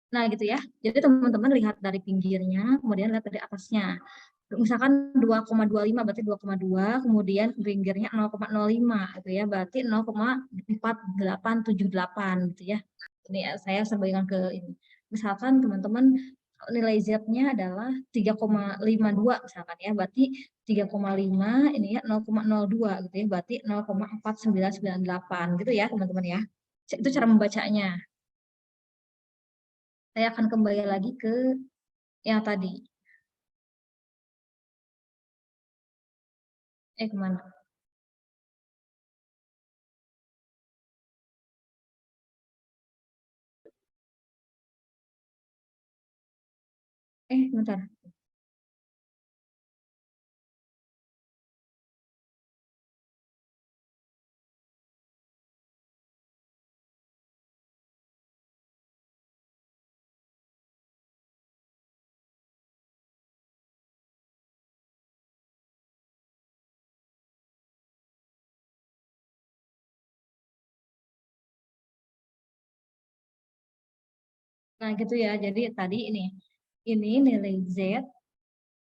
Nah, gitu ya. Jadi teman-teman lihat dari pinggirnya, kemudian lihat dari atasnya. Misalkan 2,25 berarti 2,2, kemudian pinggirnya 0,05 gitu ya, berarti 0,4878 gitu ya. Ini ya, saya sampaikan ke ini. Misalkan teman-teman nilai Z-nya adalah 3,52 misalkan ya, berarti 3,5 ini ya 0,02 gitu ya, berarti 0,4998 gitu ya teman-teman ya. Itu cara membacanya. Saya akan kembali lagi ke yang tadi. Kemana? Bentar. Nah, gitu ya. Jadi tadi ini nilai Z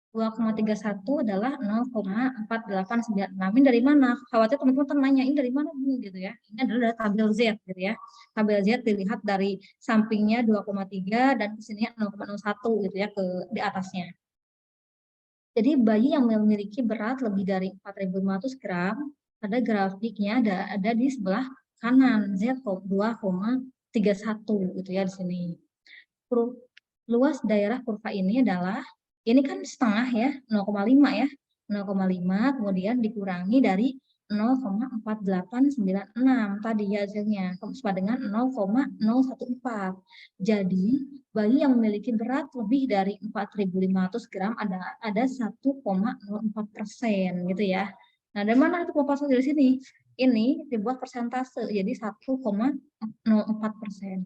2,31 adalah 0,4896. Ini dari mana? Khawatir teman-teman nanya, ini dari mana Bu? Gitu ya. Ini adalah dari tabel Z gitu ya. Tabel Z dilihat dari sampingnya 2,3 dan kesininya 0,01 gitu ya ke di atasnya. Jadi bayi yang memiliki berat lebih dari 4.500 gram, ada grafiknya ada di sebelah kanan Z 2,31 gitu ya di sini. Luas daerah kurva ini adalah, ini kan setengah ya, 0,5 ya, 0,5 kemudian dikurangi dari 0,4896 tadi ya hasilnya, sama dengan 0,014. Jadi bayi yang memiliki berat lebih dari 4.500 gram ada 1,04% gitu ya. Nah, dari mana itu persentase dari sini? Ini dibuat persentase, jadi 1,04%.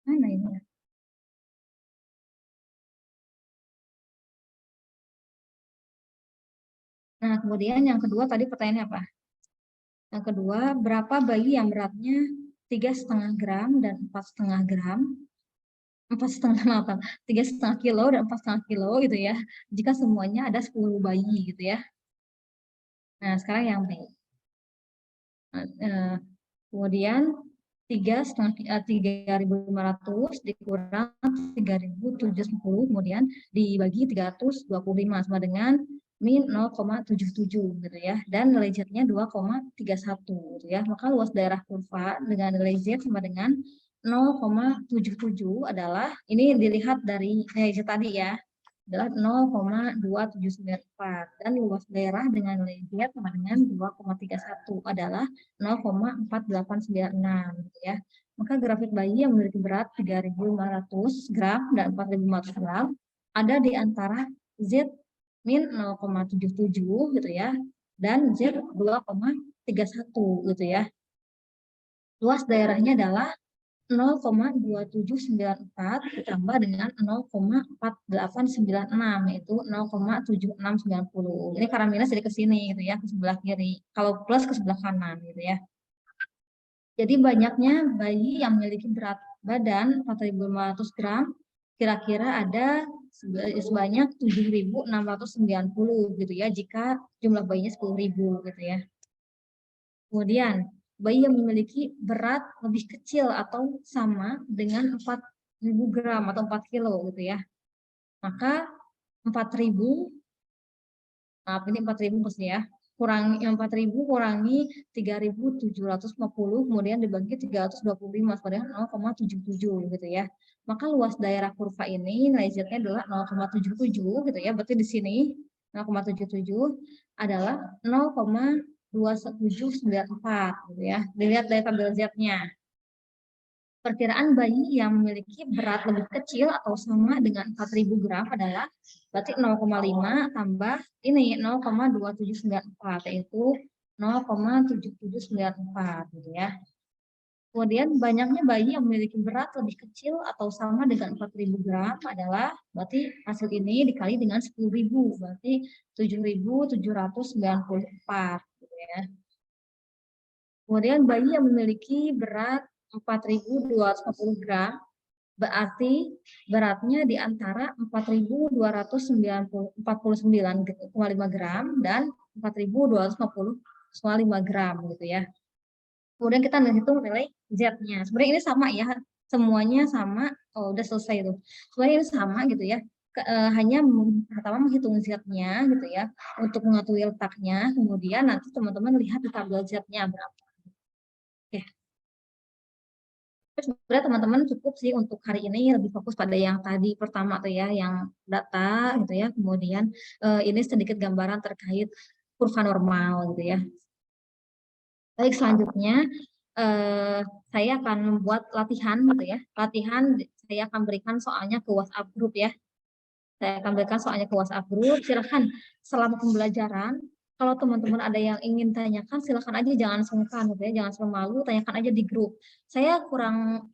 Mana ini? Nah, kemudian yang kedua tadi pertanyaannya apa? Yang kedua, berapa bayi yang beratnya 3,5 gram dan 4,5 gram? 4,5 apa? 3,5 kilo dan 4,5 kilo gitu ya. Jika semuanya ada 10 bayi gitu ya. Nah, sekarang yang B. Kemudian 3.500 dikurang 3.710 kemudian dibagi 325 sama dengan min 0,77 gitu ya, dan nilai Z-nya 2,31 gitu ya. Maka luas daerah kurva dengan nilai Z sama dengan 0,77 adalah, ini dilihat dari nilai Z tadi ya, adalah 0,2794, dan luas daerah dengan nilai Z sama dengan 2,31 adalah 0,4896 gitu ya. Maka grafik bayi yang memiliki berat 3.500 gram dan 4.500 gram ada di antara Z min 0,77 gitu ya, dan Z 2,31 gitu ya. Luas daerahnya adalah 0,2794 ditambah dengan 0,4896 yaitu 0,7690. Ini karena minus jadi ke sini gitu ya, ke sebelah kiri. Kalau plus ke sebelah kanan gitu ya. Jadi banyaknya bayi yang memiliki berat badan 4.500 gram kira-kira ada sebanyak 7.690 gitu ya, jika jumlah bayinya 10.000 gitu ya. Kemudian bayi yang memiliki berat lebih kecil atau sama dengan 4.000 gram atau 4 kilo gitu ya. Maka 4.000, maaf ini 4.000 maksudnya ya, kurangi 4.000 kurangi 3.750 kemudian dibagi 325 sama dengan 0,77 gitu ya. Maka luas daerah kurva ini nilai Z-nya adalah 0,77 gitu ya. Berarti di sini 0,77 adalah 0,2794 gitu ya. Dilihat dari tabel Z-nya. Perkiraan bayi yang memiliki berat lebih kecil atau sama dengan 4.000 gram adalah berarti 0,5 tambah ini 0,2794 yaitu 0,7794 gitu ya. Kemudian banyaknya bayi yang memiliki berat lebih kecil atau sama dengan 4.000 gram adalah berarti hasil ini dikali dengan 10.000, berarti 7.794 gitu ya. Kemudian bayi yang memiliki berat 4.250 gram berarti beratnya di antara 4.249,5 gram dan 4.250,5 gram gitu ya. Kemudian kita menghitung nilai Z-nya. Sebenarnya ini sama ya, semuanya sama. Oh, udah selesai itu. Sebenarnya ini sama gitu ya. Hanya pertama menghitung Z-nya gitu ya, untuk mengetahui letaknya. Kemudian nanti teman-teman lihat di tabel Z-nya berapa. Oke. Sebenarnya teman-teman cukup sih untuk hari ini lebih fokus pada yang tadi pertama tuh ya, yang data gitu ya. Kemudian ini sedikit gambaran terkait kurva normal gitu ya. Baik, selanjutnya saya akan membuat latihan gitu ya. Latihan saya akan berikan soalnya ke WhatsApp group ya. Saya akan berikan soalnya ke WhatsApp group. Silahkan selama pembelajaran, kalau teman-teman ada yang ingin tanyakan, silahkan aja, jangan sungkan gitu ya, jangan malu, tanyakan aja di grup. Saya kurang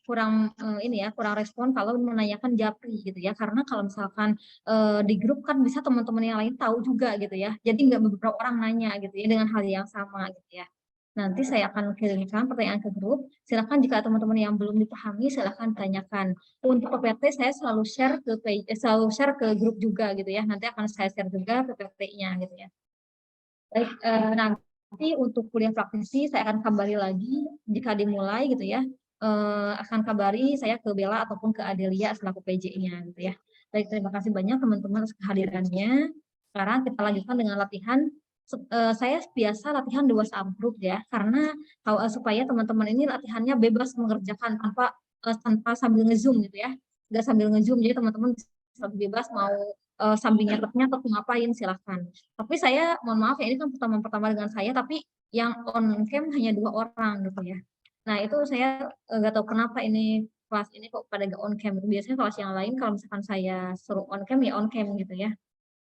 respon kalau menanyakan japri gitu ya, karena kalau misalkan di grup kan bisa teman-teman yang lain tahu juga gitu ya. Jadi nggak beberapa orang nanya gitu ya dengan hal yang sama gitu ya. Nanti saya akan kirimkan pertanyaan ke grup. Silakan jika teman-teman yang belum dipahami, silakan tanyakan. Untuk PPT saya selalu share ke grup juga gitu ya. Nanti akan saya share juga PPT-nya gitu ya. Baik, nanti untuk kuliah praktisi saya akan kabari lagi jika dimulai gitu ya. Akan kabari saya ke Bella ataupun ke Adelia selaku PJ-nya gitu ya. Baik, terima kasih banyak teman-teman atas kehadirannya. Sekarang kita lanjutkan dengan latihan. Saya biasa latihan di WhatsApp group ya, karena supaya teman-teman ini latihannya bebas mengerjakan tanpa sambil nge-zoom gitu ya, nggak sambil nge-zoom, jadi teman-teman bisa bebas mau sambil nyatet-nyatet ngapain silahkan. Tapi saya mohon maaf ya, ini kan pertama dengan saya, tapi yang on cam hanya 2 orang gitu ya. Nah itu saya nggak tahu kenapa ini kelas ini kok pada nggak on cam. Biasanya kelas yang lain kalau misalkan saya suruh on cam ya on cam gitu ya,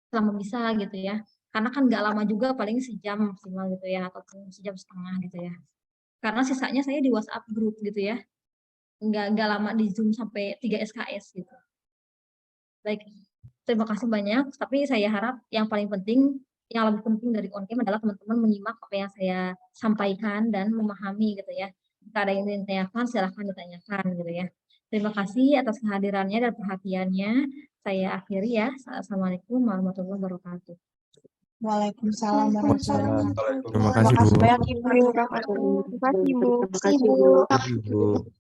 selama bisa gitu ya. Karena kan nggak lama juga, paling sejam maksimal gitu ya, ataupun sejam setengah gitu ya. Karena sisanya saya di WhatsApp group gitu ya, nggak lama di Zoom sampai 3 SKS gitu. Baik, terima kasih banyak. Tapi saya harap yang paling penting, yang lebih penting dari on cam adalah teman-teman menyimak apa yang saya sampaikan dan memahami gitu ya. Jika ada yang ditanyakan, silahkan ditanyakan gitu ya. Terima kasih atas kehadirannya dan perhatiannya. Saya akhiri ya. Assalamualaikum warahmatullahi wabarakatuh. Waalaikumsalam warahmatullahi wabarakatuh. Terima kasih, Bu. Terima kasih banyak, Ibu. Terima kasih, Bu. Terima kasih, Bu.